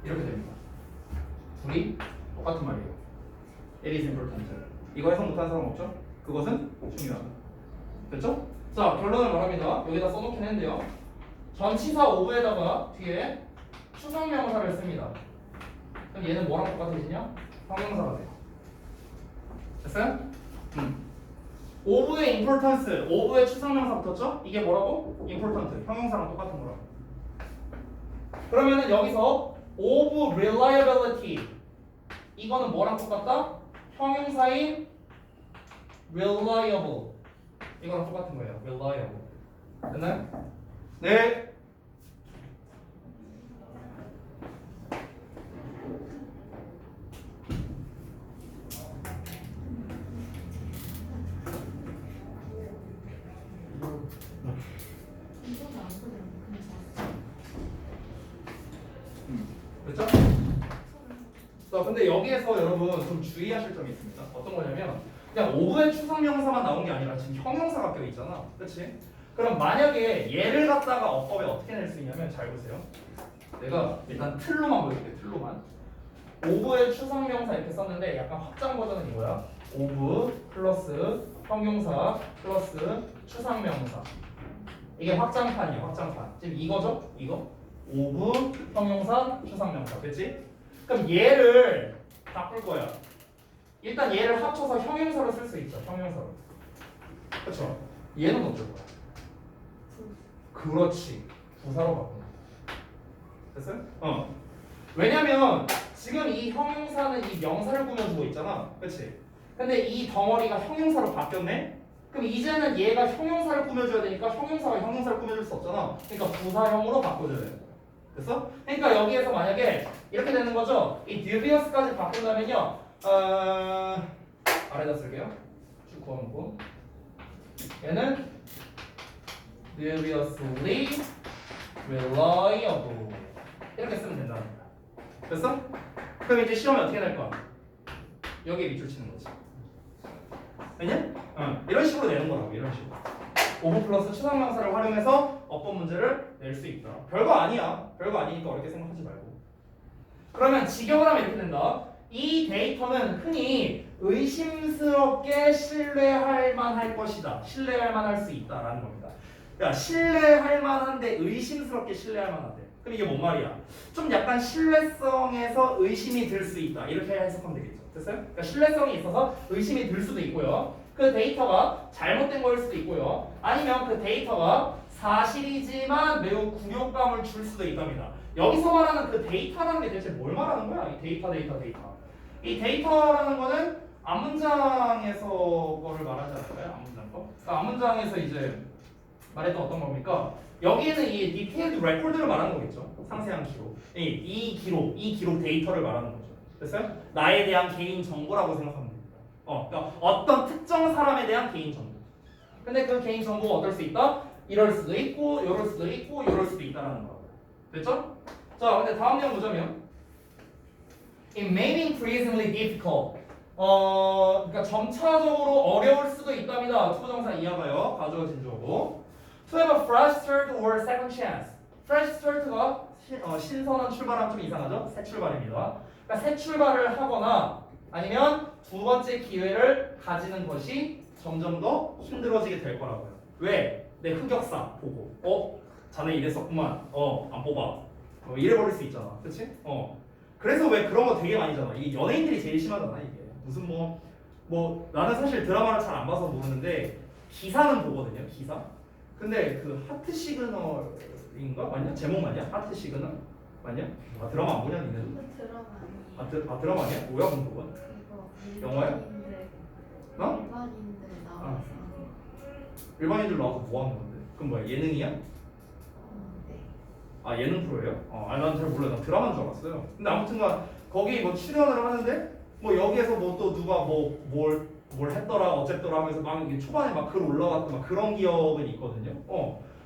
이렇게 됩니다. 둘이 똑같은 말이에요. It is important. 이거 해석 못하는 사람 없죠? 그것은 중요하다. 됐죠? 자, 결론을 말합니다. 여기다 써놓긴 했는데요. 전치사 오브에다가 뒤에 추상명사를 씁니다. 그럼 얘는 뭐랑 똑같아지냐? 형용사가 돼요. 됐어요? 오브의 importance, 오브의 추상명사 붙었죠? 이게 뭐라고? important, 형용사랑 똑같은 거라고. 그러면은 여기서 of reliability 이거는 뭐랑 똑같다? 형용사인 reliable 이거랑 똑같은 거예요. reliable. 됐나요? 네. 이거는 안 그래요. 그냥 됐죠? 자, 근데 여기에서 여러분 좀 주의하실 점이 있습니다. 어떤 거냐면 그냥 오브의 추상명사만 나온 게 아니라 지금 형용사가 껴있잖아. 그렇지? 그럼 만약에 얘를 갖다가 어법에 어떻게 낼 수 있냐면 잘 보세요. 내가 일단 틀로만 보여줄게. 틀로만. 오브의 추상명사 이렇게 썼는데 약간 확장 버전은 이거야. 오브 플러스 형용사 플러스 추상명사. 이게 확장판이야. 확장판. 지금 이거죠? 이거. 오브 형용사 추상명사. 됐지? 그럼 얘를 바꿀 거야. 일단 얘를 합쳐서 형용사로 쓸 수 있죠. 형용사로. 그렇죠? 얘는 어쩔 거야? 그렇지. 부사로 바꾼다. 됐어요? 왜냐면 지금 이 형용사는 이 명사를 꾸며주고 있잖아. 그렇지? 근데 이 덩어리가 형용사로 바뀌었네? 그럼 이제는 얘가 형용사를 꾸며줘야 되니까 형용사가 형용사를 꾸며줄 수 없잖아. 그러니까 부사형으로 바꿔줘야 돼. 됐어? 그러니까 여기에서 만약에 이렇게 되는 거죠. 이 dubious까지 바꾼다면요. 아래다 쓸게요. 쭉 그어놓고 얘는 dubiously reliable 이렇게 쓰면 된다는 거야. 됐어? 그럼 이제 시험에 어떻게 낼 거야? 여기에 밑줄 치는 거지. 왜냐? 이런 식으로 내는 거라고. 이런 식으로. 오브 플러스 추상명사를 활용해서 어법 문제를 낼 수 있다. 별거 아니야. 별거 아니니까 어렵게 생각하지 말고. 그러면 직역을 하면 이렇게 된다. 이 데이터는 흔히 의심스럽게 신뢰할 만할 것이다. 신뢰할 만할 수 있다라는 겁니다. 야, 신뢰할 만한데 의심스럽게 신뢰할 만한데. 그럼 이게 뭔 말이야? 좀 약간 신뢰성에서 의심이 들 수 있다. 이렇게 해석하면 되겠죠. 됐어요? 그러니까 신뢰성이 있어서 의심이 들 수도 있고요. 그 데이터가 잘못된 거일 수도 있고요. 아니면 그 데이터가 사실이지만 매우 굴욕감을 줄 수도 있답니다. 여기서 말하는 그 데이터라는 게 대체 뭘 말하는 거야? 이 데이터. 이 데이터라는 거는 앞문장에서 거를 말하지 않을까요? 앞문장 거? 그러니까 앞문장에서 이제 말했던 어떤 겁니까? 여기에는 이 디테일드 레코드를 말하는 거겠죠. 상세한 기록. 이 기록 데이터를 말하는 거죠. 됐어요? 나에 대한 개인 정보라고 생각하면 됩니다. 그러니까 어떤 특정 사람에 대한 개인 정보. 근데 그 개인 정보가 어떨 수 있다? 이럴 수도 있고, 이럴 수도 있고, 이럴 수도 있다라는 거. 됐죠? 자, 근데 다음 내용 보자면 It may be increasingly difficult. 그러니까 점차적으로 어려울 수도 있답니다. 투부정사 이하가요. 가주어 진주어고. To have a fresh start or second chance. Fresh start가 신선한 출발하면 좀 이상하죠? 새 출발입니다. 그러니까 새 출발을 하거나 아니면 두 번째 기회를 가지는 것이 점점 더 힘들어지게 될 거라고요. 왜? 내 흑역사 보고 자네 이랬었구만. 안 뽑아. 이래 버릴 수 있잖아. 그렇지? 그래서 왜 그런 거 되게 많이잖아. 이 연예인들이 제일 심하잖아. 이게 무슨 뭐 나는 사실 드라마를 잘 안 봐서 모르는데 기사는 보거든요. 기사. 근데 그 하트 시그널인가 맞냐? 제목 맞냐? 하트 시그널 맞냐? 드라마 안 보냐 니는? 드라마 아니에요. 드라마 아니야? 뭐야 그럼 그건? 그거 영화야? 일반인들 나와서 일반인들 나와서 뭐 하는 건데? 그럼 뭐야 예능이야? 네. 예능 프로예요? 난 잘 몰라. 난 드라마인 줄 알았어요. 근데 아무튼간 거기 뭐 출연을 하는데 뭐 여기에서 뭐 또 누가 뭘 했더라 어쨌더라 하면서 막 이게 초반에 막 글 올라왔고 막 그런 기억은 있거든요.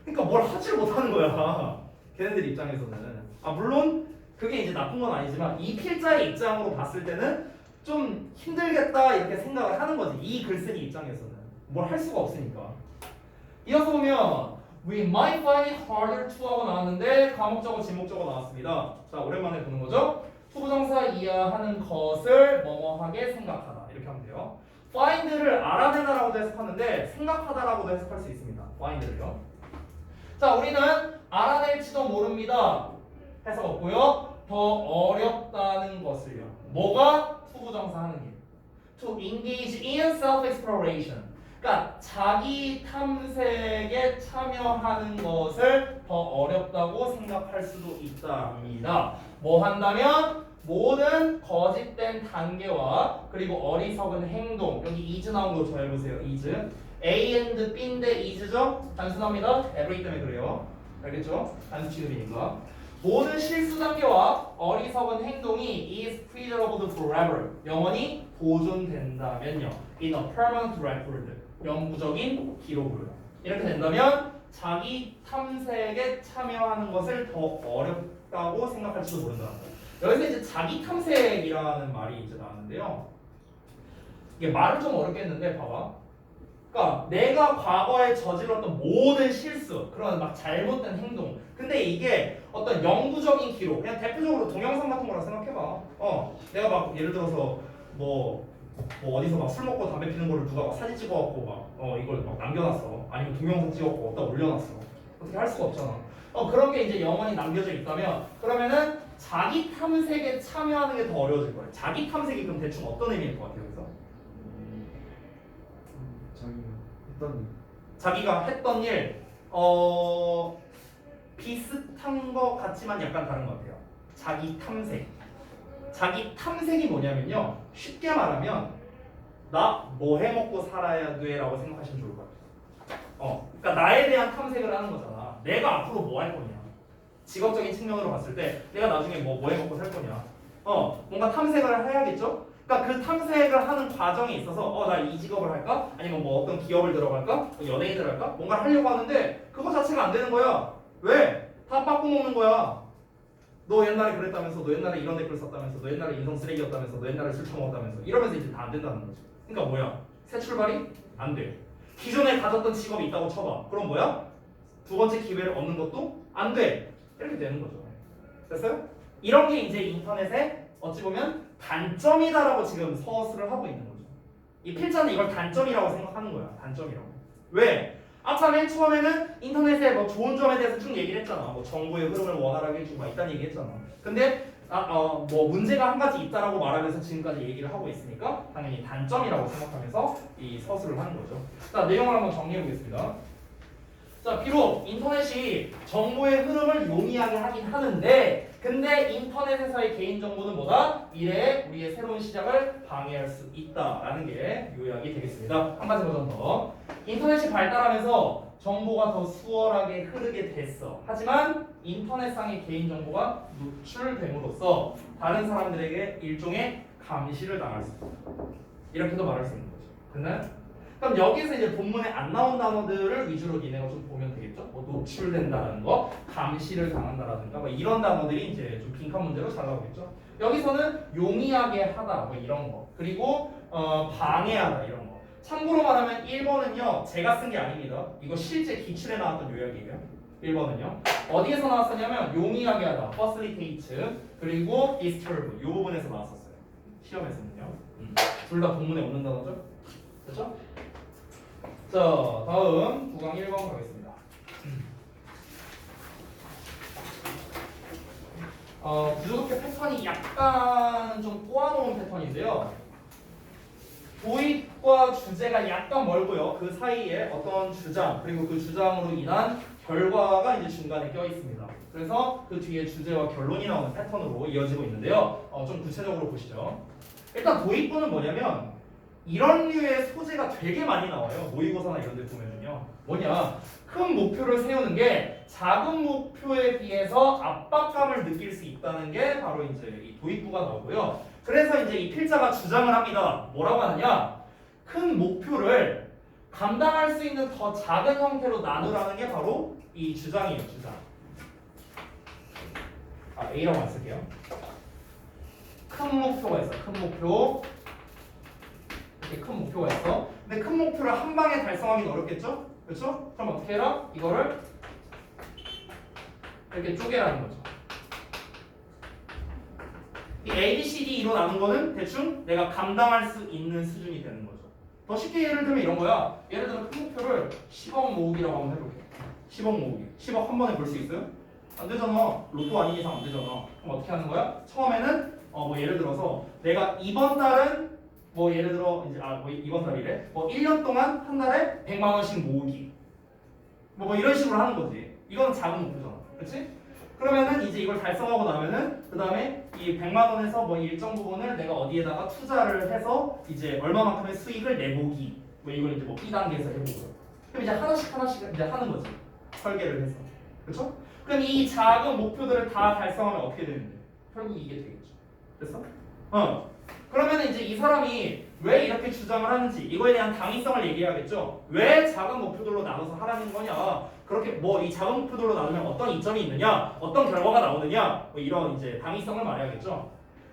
그러니까 뭘 하지를 못하는 거야. 걔네들 입장에서는. 물론 그게 이제 나쁜 건 아니지만 이 필자의 입장으로 봤을 때는 좀 힘들겠다 이렇게 생각을 하는 거지. 이 글쓴이 입장에서는 뭘 할 수가 없으니까. 이어서 보면 We might find it harder to 하고 나왔는데 과목적어 지목적어 나왔습니다. 자 오랜만에 보는 거죠. 투부정사 이하하는 것을 뭐뭐하게 생각하다 이렇게 하면 돼요. find를 알아내다라고도 해석하는데 생각하다라고도 해석할 수 있습니다. find를요. 자 우리는 알아낼지도 모릅니다. 해석 없고요. 더 어렵다는 것을요. 뭐가 투부정사 하는 일. To engage in self-exploration. 그러니까 자기 탐색에 참여하는 것을 더 어렵다고 생각할 수도 있답니다. 뭐 한다면 모든 거짓된 단계와 그리고 어리석은 행동. 여기 is 나온 거 잘 보세요. is. A and B인데 is죠? 단순합니다. every 때문에 그래요. 알겠죠? 단수 취급이니까. 모든 실수 단계와 어리석은 행동이 is preserved forever. 영원히 보존된다면요. In a permanent record. 영구적인 기록으로. 이렇게 된다면 자기 탐색에 참여하는 것을 더 어렵다고 생각할지도 모른다는 거예요. 여기서 이제 자기 탐색이라는 말이 이제 나왔는데요. 이게 말은 좀 어렵겠는데 봐봐. 그러니까 내가 과거에 저질렀던 모든 실수, 그런 막 잘못된 행동. 근데 이게 어떤 영구적인 기록, 그냥 대표적으로 동영상 같은 거라 생각해봐. 내가 막 예를 들어서 뭐 어디서 막 술 먹고 담배 피는 거를 누가 막 사진 찍어갖고 막 이걸 막 남겨놨어. 아니면 동영상 찍어갖고 어디다 올려놨어. 어떻게 할 수가 없잖아. 그런 게 이제 영원히 남겨져 있다면 그러면은 자기 탐색에 참여하는 게 더 어려워질 거예요. 자기 탐색이 그럼 대충 어떤 의미일 것 같아요, 그래서? 자기가 했던 자기가 했던 일, 비슷한 것 같지만 약간 다른 것 같아요. 자기 탐색. 자기 탐색이 뭐냐면요. 쉽게 말하면 나 뭐 해먹고 살아야 돼라고 생각하시면 좋을 것 같아요. 그러니까 나에 대한 탐색을 하는 거잖아. 내가 앞으로 뭐 할 거냐. 직업적인 측면으로 봤을 때 내가 나중에 뭐 해먹고 살 거냐. 뭔가 탐색을 해야겠죠. 그러니까 그 탐색을 하는 과정에 있어서 나 이 직업을 할까? 아니면 뭐 어떤 기업을 들어갈까? 연예인을 할까? 뭔가를 하려고 하는데 그거 자체가 안 되는 거야. 왜? 다 빠꾸 먹는 거야. 너 옛날에 그랬다면서, 너 옛날에 이런 댓글 썼다면서, 너 옛날에 인성 쓰레기였다면서, 너 옛날에 술 처먹었다면서 이러면서 이제 다 안 된다는 거지. 그러니까 뭐야? 새 출발이 안 돼. 기존에 가졌던 직업이 있다고 쳐봐. 그럼 뭐야? 두 번째 기회를 얻는 것도 안 돼. 이렇게 되는 거죠. 됐어요? 이런 게 이제 인터넷의 어찌 보면 단점이다라고 지금 서술을 하고 있는 거죠. 이 필자는 이걸 단점이라고 생각하는 거야. 단점이라고. 왜? 아까 맨 처음에는 인터넷의 뭐 좋은 점에 대해서 쭉 얘기를 했잖아. 뭐 정보의 흐름을 원활하게 해주고 막 있다는 얘기 했잖아. 근데 뭐 문제가 한 가지 있다라고 말하면서 지금까지 얘기를 하고 있으니까 당연히 단점이라고 생각하면서 이 서술을 하는 거죠. 자, 내용을 한번 정리해 보겠습니다. 자, 비록 인터넷이 정보의 흐름을 용이하게 하긴 하는데 근데 인터넷에서의 개인정보는 뭐다? 미래에 우리의 새로운 시작을 방해할 수 있다라는 게 요약이 되겠습니다. 한 가지 버전 더. 인터넷이 발달하면서 정보가 더 수월하게 흐르게 됐어. 하지만 인터넷상의 개인정보가 노출됨으로써 다른 사람들에게 일종의 감시를 당할 수 있다. 이렇게도 말할 수 있는 거죠. 됐나요? 그럼 여기서 이제 본문에 안 나온 단어들을 위주로 니네가 좀 보면 되겠죠? 뭐 노출된다는 거, 감시를 당한다라든가 뭐 이런 단어들이 이제 좀 빈칸 문제로 잘 나오겠죠? 여기서는 용이하게 하다 뭐 이런 거, 그리고 방해하다 이런 거. 참고로 말하면 1번은요 제가 쓴 게 아닙니다. 이거 실제 기출에 나왔던 요약이에요. 1번은요 어디에서 나왔었냐면 용이하게 하다, facilitate, 그리고 disturb 이 부분에서 나왔었어요. 시험에서는요. 둘 다 본문에 없는 단어죠? 그렇죠? 자, 다음 9강 1번 가겠습니다. 부족의 패턴이 약간 좀 꼬아놓은 패턴인데요. 도입과 주제가 약간 멀고요. 그 사이에 어떤 주장 그리고 그 주장으로 인한 결과가 이제 중간에 껴 있습니다. 그래서 그 뒤에 주제와 결론이 나오는 패턴으로 이어지고 있는데요. 좀 구체적으로 보시죠. 일단 도입부는 뭐냐면 이런 류의 소재가 되게 많이 나와요. 모의고사나 이런 데 보면은요. 뭐냐? 큰 목표를 세우는 게 작은 목표에 비해서 압박감을 느낄 수 있다는 게 바로 이제 이 도입부가 나오고요. 그래서 이제 이 필자가 주장을 합니다. 뭐라고 하느냐? 큰 목표를 감당할 수 있는 더 작은 형태로 나누라는 게 바로 이 주장이에요. 주장. A라고 안 쓸게요. 큰 목표가 있어. 큰 목표. 큰 목표가 있어. 근데 큰 목표를 한 방에 달성하기는 어렵겠죠? 그렇죠? 그럼 어떻게 해라? 이거를 이렇게 쪼개라는 거죠. 이 A, B, C, D로 나눈 거는 대충 내가 감당할 수 있는 수준이 되는 거죠. 더 쉽게 예를 들면 이런 거야. 예를 들어 큰 목표를 10억 모으기라고 한번 해볼게. 10억 모으기. 10억 한 번에 벌 수 있어요? 안 되잖아. 로또 아닌 이상 안 되잖아. 그럼 어떻게 하는 거야? 처음에는 뭐 예를 들어서 내가 이번 달은 뭐 예를 들어 이제 뭐 이번 달이래. 뭐 1년 동안 한 달에 100만 원씩 모으기. 뭐 이런 식으로 하는 거지. 이건 작은 목표잖아. 그렇지? 그러면은 이제 이걸 달성하고 나면은 그다음에 이 100만 원에서 뭐 일정 부분을 내가 어디에다가 투자를 해서 이제 얼마만큼의 수익을 내보기. 뭐 이걸 이제 뭐 B 단계에서 해보고요. 그럼 이제 하나씩 이제 하는 거지. 설계를 해서. 그렇죠? 그럼 이 작은 목표들을 다 달성하면 어떻게 되는데? 결국 이게 되겠죠. 됐어? 그러면 이제 이 사람이 왜 이렇게 주장을 하는지 이거에 대한 당위성을 얘기해야겠죠. 왜 작은 목표들로 나눠서 하라는 거냐. 그렇게 뭐 이 작은 목표들로 나누면 어떤 이점이 있느냐, 어떤 결과가 나오느냐, 뭐 이런 이제 당위성을 말해야겠죠.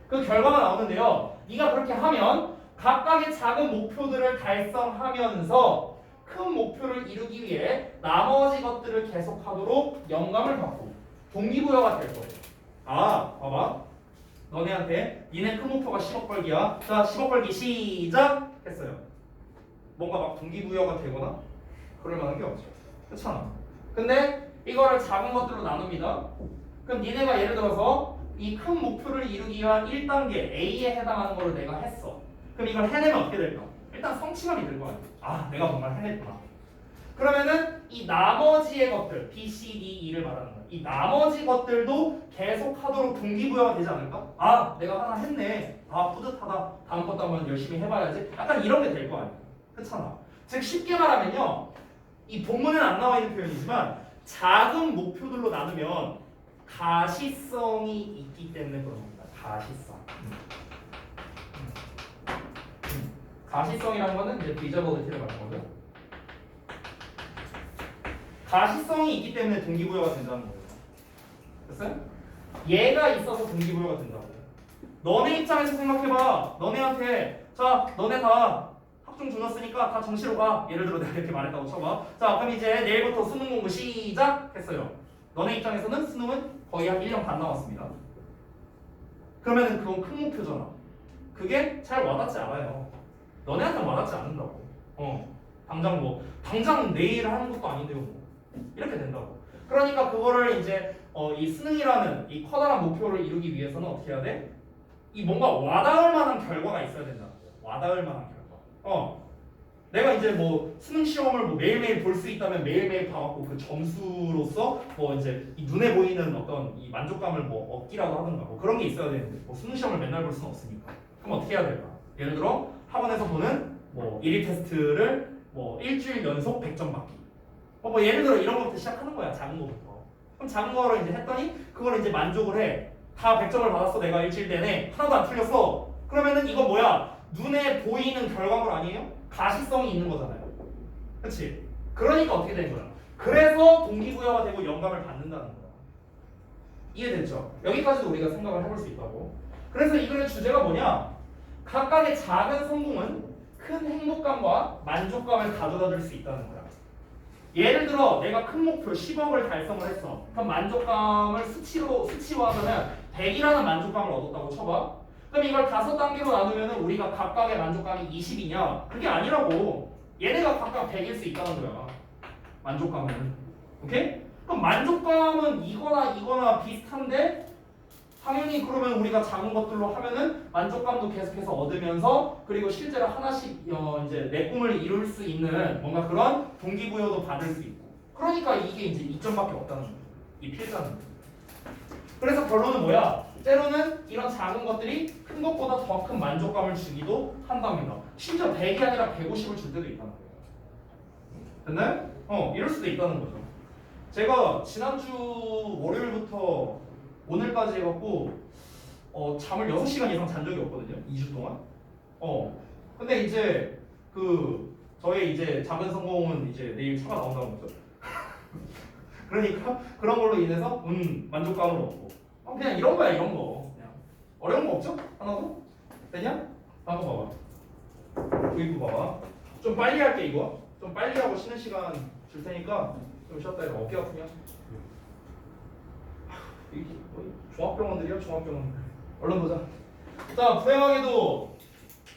그 결과가 나오는데요. 네가 그렇게 하면 각각의 작은 목표들을 달성하면서 큰 목표를 이루기 위해 나머지 것들을 계속하도록 영감을 받고 동기부여가 될 거예요. 아, 봐봐. 너네한테 니네 큰 목표가 10억 벌기야. 자, 10억 벌기 시작! 했어요. 뭔가 막 동기부여가 되거나 그럴 만한 게 없죠. 그렇잖아. 근데 이거를 작은 것들로 나눕니다. 그럼 니네가 예를 들어서 이 큰 목표를 이루기 위한 1단계 A에 해당하는 거를 내가 했어. 그럼 이걸 해내면 어떻게 될까? 일단 성취감이 들 거 아니야. 아, 내가 뭔가를 해냈구나. 그러면은 이 나머지의 것들, B, C, D, E를 말하는 거야. 이 나머지 것들도 계속하도록 동기부여가 되지 않을까? 아, 내가 하나 했네. 아, 뿌듯하다. 다음 것도 한번 열심히 해봐야지. 약간 이런 게 될 거 아니야. 그렇잖아. 즉 쉽게 말하면요. 이 본문에는 안 나와 있는 표현이지만 작은 목표들로 나누면 가시성이 있기 때문에 그런 겁니다. 가시성. 가시성이라는 거는 이제 feasibility를 말하는 거죠. 가시성이 있기 때문에 동기부여가 된다는 거예요. 됐어요? 얘가 있어서 동기부여가 된다고. 너네 입장에서 생각해봐. 너네한테 자, 너네 다 학종 주었으니까 다 정시로 가. 예를 들어 내가 이렇게 말했다고 쳐봐. 자, 그럼 이제 내일부터 수능 공부 시작 했어요. 너네 입장에서는 수능은 거의 한 1년 반 남았습니다. 그러면은 그건 큰 목표잖아. 그게 잘 와닿지 않아요. 너네한테는 와닿지 않는다고. 당장 내일 하는 것도 아닌데요. 뭐. 이렇게 된다고. 그러니까 그거를 이제 이 수능이라는 이 커다란 목표를 이루기 위해서는 어떻게 해야 돼? 이 뭔가 와닿을 만한 결과가 있어야 된다. 와닿을 만한 결과. 내가 이제 뭐 수능 시험을 뭐 매일매일 볼 수 있다면 매일매일 봐갖고 그 점수로서 뭐 이제 이 눈에 보이는 어떤 이 만족감을 뭐 얻기라도 하든가 뭐 그런 게 있어야 되는데 뭐 수능 시험을 맨날 볼 수는 없으니까. 그럼 어떻게 해야 될까? 예를 들어 학원에서 보는 뭐 1일 테스트를 뭐 일주일 연속 100점 받기. 뭐 예를 들어 이런 것부터 시작하는 거야. 작은 거부터. 그럼 작은 거를 이제 했더니 그걸 이제 만족을 해. 다 100점을 받았어. 내가 일주일 내내 하나도 안 틀렸어. 그러면은 이건 뭐야? 눈에 보이는 결과물 아니에요? 가시성이 있는 거잖아요. 그렇지? 그러니까 어떻게 되는 거야? 그래서 동기부여가 되고 영감을 받는다는 거야. 이해됐죠? 여기까지도 우리가 생각을 해볼 수 있다고. 그래서 이 글의 주제가 뭐냐? 각각의 작은 성공은 큰 행복감과 만족감을 가져다 줄 수 있다는 거야. 예를 들어 내가 큰 목표 10억을 달성을 했어. 그럼 만족감을 수치화하면 100이라는 만족감을 얻었다고 쳐봐. 그럼 이걸 5단계로 나누면 우리가 각각의 만족감이 20이냐? 그게 아니라고. 얘네가 각각 100일 수 있다는 거야. 만족감은. 오케이? 그럼 만족감은 이거나 비슷한데 당연히 그러면 우리가 작은 것들로 하면은 만족감도 계속해서 얻으면서 그리고 실제로 하나씩 이제 내 꿈을 이룰 수 있는 뭔가 그런 동기부여도 받을 수 있고. 그러니까 이게 이제 이점밖에 없다는 거야. 이 필자는. 그래서 결론은 뭐야? 때로는 이런 작은 것들이 큰 것보다 더 큰 만족감을 주기도 한답니다. 심지어 100이 아니라 150을 줄 때도 있다는 거예요. 됐나요? 이럴 수도 있다는 거죠. 제가 지난주 월요일부터 오늘까지 해갖고 잠을 6시간 이상 잔 적이 없거든요. 2주 동안. 근데 이제 저의 이제 작은 성공은 이제 내일 차가 나온다는 거죠. 그러니까 그런 걸로 인해서 만족감을 얻고. 그냥 이런 거야, 이런 거. 그냥 어려운 거 없죠? 하나도? 되냐? 한번 봐봐. 도입부 봐봐. 좀 빨리 할게 이거. 좀 빨리 하고 쉬는 시간 줄 테니까 좀 쉬었다 해봐. 어깨 아프냐? 이게 종합병원들이야, 종합병원들. 얼른 보자. 자, 불행하게도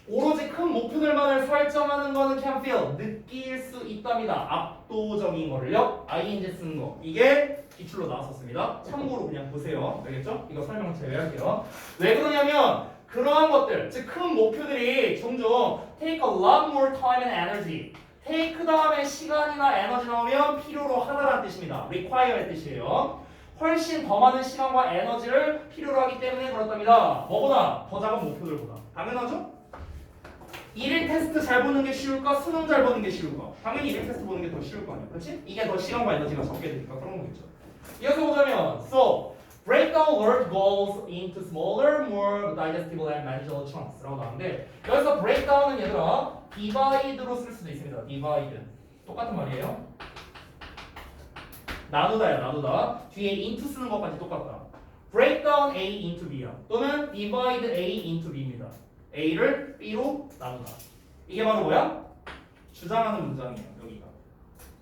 오로지 큰 목표들만을 설정하는 거는 can feel, 느낄 수 있답니다. 압도적인 거를요. ing 쓰는 거. 이게 기출로 나왔었습니다. 참고로 그냥 보세요. 알겠죠? 이거 설명 제외할게요. 왜 그러냐면 그러한 것들, 즉 큰 목표들이 종종 take a lot more time and energy. take 다음에 시간이나 에너지 나오면 필요로 하다라는 뜻입니다. require의 뜻이에요. 훨씬 더 많은 시간과 에너지를 필요로 하기 때문에 그렇답니다. 뭐보다? 더 작은 목표들보다. 당연하죠? 1일 테스트 잘 보는 게 쉬울까? 수능 잘 보는 게 쉬울까? 당연히 1일 테스트 보는 게 더 쉬울 거 아니야. 그렇지? 이게 더 시간과 에너지가 적게 되니까 그런 거겠죠. 이어서 보자면 so break down large goals into smaller, more digestible and manageable chunks라고 나오는데 여기서 break down은 얘들아 divide로 쓸 수도 있습니다. divide 똑같은 말이에요. 나누다야 나누다. 뒤에 into 쓰는 것까지 똑같다. break down A into B야. 또는 divide A into B입니다. A를 B로 나누다. 이게 바로 뭐야? 주장하는 문장이에요. 여기가.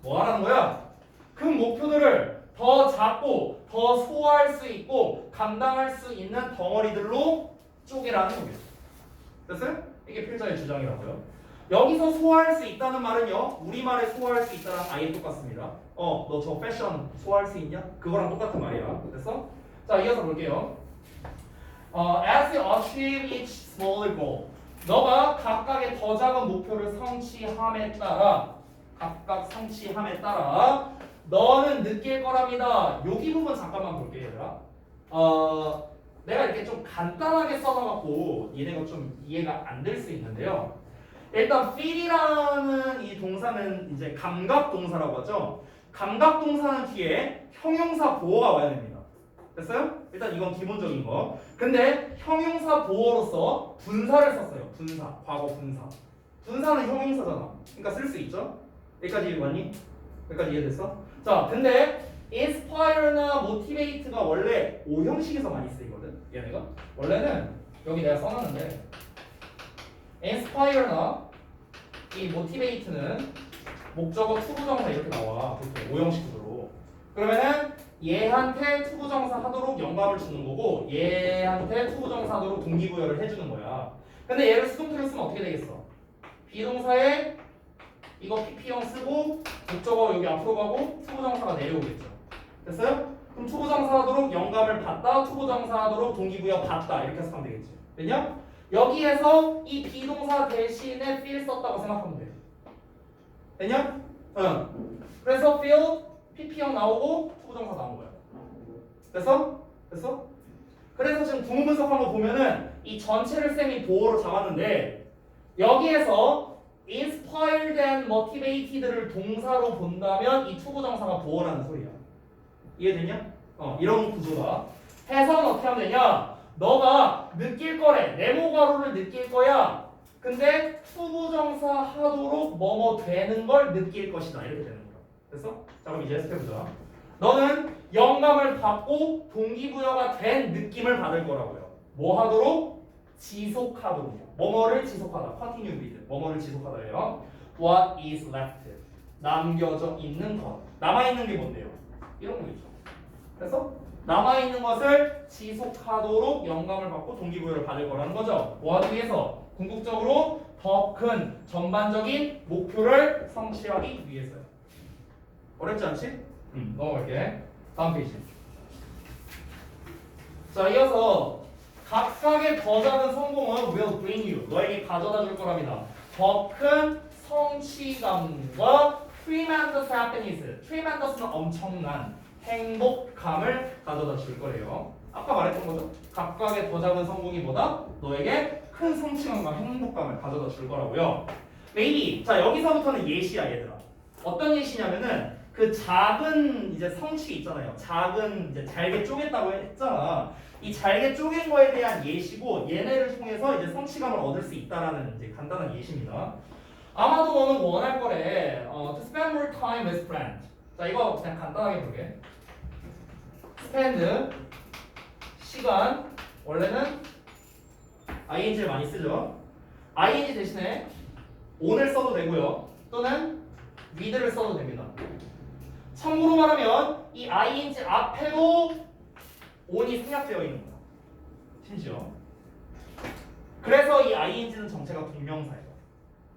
뭐 하라는 거야? 그 목표들을 더 작고 더 소화할 수 있고 감당할 수 있는 덩어리들로 쪼개라는 거겠죠. 됐어요? 이게 필자의 주장이라고요. 여기서 소화할 수 있다는 말은요. 우리말에 소화할 수 있다랑 아예 똑같습니다. 너 저 패션 소화할 수 있냐? 그거랑 똑같은 말이야. 됐어? 자, 이어서 볼게요. As you achieve each smaller goal. 너가 각각의 더 작은 목표를 성취함에 따라 너는 느낄 거랍니다. 여기 부분 잠깐만 볼게요, 얘들아. 내가 이렇게 좀 간단하게 써놔갖고 얘네가 좀 이해가 안 될 수 있는데요. 일단 feel이라는 이 동사는 이제 감각 동사라고 하죠. 감각 동사는 뒤에 형용사 보어가 와야 됩니다. 됐어요? 일단 이건 기본적인 거. 근데 형용사 보어로서 분사를 썼어요. 분사, 과거 분사. 분사는 형용사잖아. 그러니까 쓸 수 있죠. 여기까지 왔니? 여기까지 이해됐어? 자, 근데 inspire나 motivate가 원래 오형식에서 많이 쓰이거든. 얘네가 원래는 여기 내가 써놨는데 inspire나 이 motivate는 목적어 투부정사 이렇게 나와. 보통 오형식으로. 그러면은 얘한테 투부정사 하도록 영감을 주는 거고 얘한테 투부정사 하도록 동기부여를 해주는 거야. 근데 얘를 수동태로 쓰면 어떻게 되겠어? 비동사에 이거 PP형 쓰고 목적어 여기 앞으로 가고 투부정사가 내려오겠죠. 됐어요? 그럼 투부정사 하도록 영감을 받다, 투부정사 하도록 동기부여 받다 이렇게 해서 하면 되겠지. 됐냐? 여기에서 이 비동사 대신에 feel 썼다고 생각하면 돼. 됐냐? 응. 그래서 feel PP형 나오고 투부정사 나온 거야. 됐어? 됐어? 그래서 지금 구문 분석한 거 보면은 이 전체를 쌤이 보어로 잡았는데 여기에서 inspired and motivated를 동사로 본다면 이 투부정사가 보어라는 소리야. 이해되냐? 이런 구조다. 해석은 어떻게 하면 되냐? 너가 느낄 거래. 네모 가로를 느낄 거야. 근데 투부정사 하도록 뭐뭐 되는 걸 느낄 것이다. 이렇게 되는 거야. 됐어? 자, 그럼 이제 해석해보자. 너는 영감을 받고 동기부여가 된 느낌을 받을 거라고요. 뭐 하도록? 지속하도록요. 뭐뭐를 지속하다. continue with. 뭐뭐를 지속하다예요. What is left? 남겨져 있는 것. 남아있는 게 뭔데요? 이런 거겠죠. 그래서 남아있는 것을 지속하도록 영감을 받고 동기부여를 받을 거라는 거죠. 뭐 하기 위해서? 궁극적으로 더 큰 전반적인 목표를 성취하기 위해서요. 어렵지 않지? 넘어갈게. 다음 페이지. 자, 이어서 각각의 더 작은 성공은 will bring you. 너에게 가져다 줄 거랍니다. 더 큰 성취감과 tremendous happiness. tremendous는 엄청난 행복감을 가져다 줄 거래요. 아까 말했던 거죠. 각각의 더 작은 성공이 뭐다? 너에게 큰 성취감과 행복감을 가져다 줄 거라고요. maybe. 자, 여기서부터는 예시야, 얘들아. 어떤 예시냐면은 그 작은 이제 성취 있잖아요. 작은 이제 잘게 쪼갰다고 했잖아. 이 잘게 쪼갠 거에 대한 예시고 얘네를 통해서 이제 성취감을 얻을 수 있다라는 이제 간단한 예시입니다. 아마도 너는 원할 거래. To spend more time with friends. 자, 이거 그냥 간단하게 볼게. spend 시간 원래는 ing를 많이 쓰죠. ing 대신에 on을 써도 되고요. 또는 with를 써도 됩니다. 참고로 말하면 이 ing 앞에도 on이 생략되어 있는 거야. 심지어. 그래서 이 ing는 정체가 동명사예요.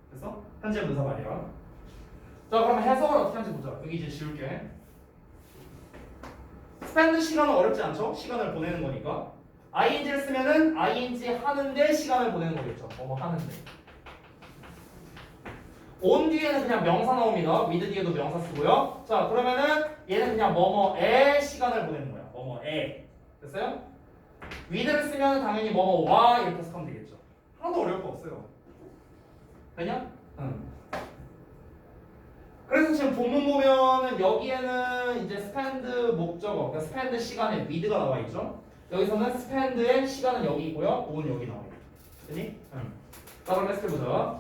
그래서 현재 분사 말이야. 자, 그럼 해석을 어떻게 하는지 보자. 여기 이제 지울게. spend 시간은 어렵지 않죠? 시간을 보내는 거니까. ing를 쓰면은 ing 하는데 시간을 보내는 거겠죠. 뭐뭐 하는데. on 뒤에는 그냥 명사 나옵니다. with 뒤에도 명사 쓰고요. 자, 그러면은 얘는 그냥 뭐뭐에 시간을 보내는 거야. 뭐뭐에. 됐어요? with를 쓰면 당연히 뭐뭐와 이렇게 해석하면 되겠죠. 하나도 어려울 거 없어요. 되냐? 응. 그래서 지금 지금 본문 보면은 여기에는 이제 스펜드 목적어, 그러니까 스펜드 시간에 위드가 나와 있죠. 여기서는 스펜드의 시간은 여기 있고요. 온 여기 나와 있고. 그니? 자, 그럼 렛츠 보자.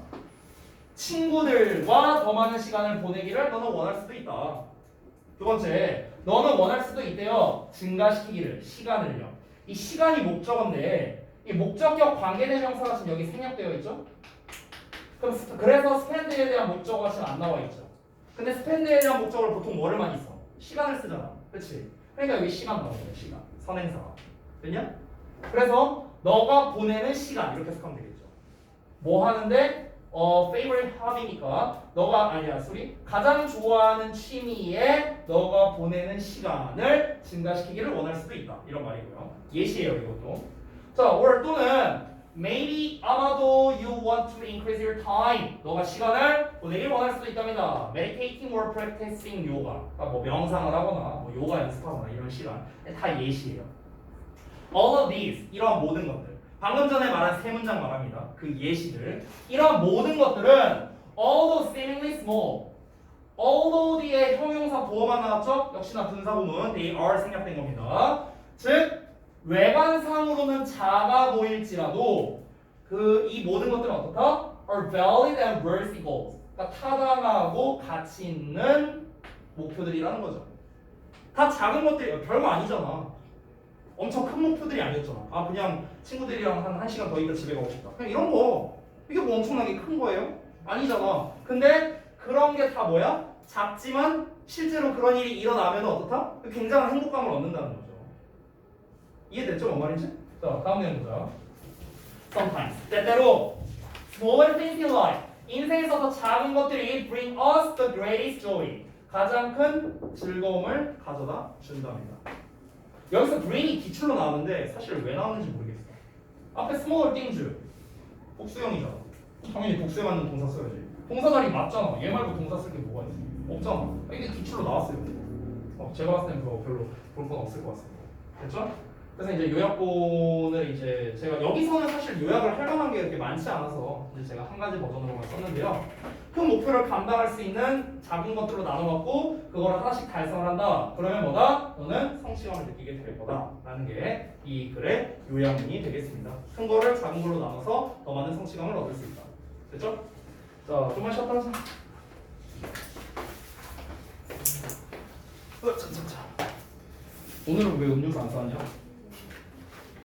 친구들과 더 많은 시간을 보내기를 너는 원할 수도 있다. 두 번째, 너는 원할 수도 있대요. 증가시키기를, 시간을요. 이 시간이 목적어인데 이 목적격 관계대명사가 지금 여기 생략되어 있죠. 그럼 그래서 스펜드에 대한 목적어가 지금 안 나와 있죠. 근데 스펜드에 대한 목적어를 보통 뭐를 많이 써? 시간을 쓰잖아. 그렇지? 그러니까 여기 시간 나오는 거야. 시간. 선행사가. 됐냐? 그래서 너가 보내는 시간 이렇게 해석하면 되겠죠. 뭐 하는데? favorite hobby니까 너가 아니야, sorry. 가장 좋아하는 취미에 너가 보내는 시간을 증가시키기를 원할 수도 있다. 이런 말이고요. 예시예요, 이것도. 자, or 또는 maybe 아마도 you want to increase your time. 너가 시간을 보내길 원할 수도 있답니다. meditating or practicing yoga. 그러니까 뭐 명상을 하거나 뭐 요가 연습하거나 이런 시간. 다 예시예요. All of these 이런 모든 것들. 방금 전에 말한 세 문장 말합니다. 그 예시들. 이런 모든 것들은 although seemingly small. although 뒤에 형용사 보어만 나왔죠? 역시나 분사구문 they are 생략된 겁니다. 즉 외관상으로는 작아 보일지라도 그 이 모든 것들은 어떻다? are valid and worthy goals. 그러니까 타당하고 가치 있는 목표들이라는 거죠. 다 작은 것들이 별거 아니잖아. 엄청 큰 목표들이 아니었잖아. 아 그냥 친구들이랑 한 1시간 더 있다 집에 가고 싶다. 그냥 이런 거 이게 뭐 엄청나게 큰 거예요? 아니잖아. 근데 그런 게 다 뭐야? 작지만 실제로 그런 일이 일어나면 어떻다? 굉장한 행복감을 얻는다는 거죠. 이해됐죠? 뭔 말인지? 자 다음 내용 보자. Sometimes 때때로 smaller things in life 인생에서 더 작은 것들이 bring us the greatest joy 가장 큰 즐거움을 가져다 준답니다. 여기서 bring이 기출로 나오는데 사실 왜 나오는지 모르겠어. 앞에 small things 복수형이잖아. 당연히 복수에 맞는 동사 써야지. 동사 자리 맞잖아. 얘 말고 동사 쓸 게 뭐가 있어? 없잖아. 이게 기출로 나왔어요. 제가 봤을 땐 그거 별로 볼 건 없을 것 같습니다. 됐죠? 그래서 이제 요약본을 이제 제가 여기서는 사실 요약을 할 만한 게 이렇게 많지 않아서 이제 제가 한 가지 버전으로만 썼는데요. 큰 목표를 감당할 수 있는 작은 것들로 나눠갖고 그거를 하나씩 달성을 한다. 그러면 뭐다? 너는 성취감을 느끼게 될 거다. 라는 게 이 글의 요약문이 되겠습니다. 큰 거를 작은 걸로 나눠서 더 많은 성취감을 얻을 수 있다. 됐죠? 자, 좀만 쉬었다 하자. 오늘은 왜 음료수 안 쌌냐?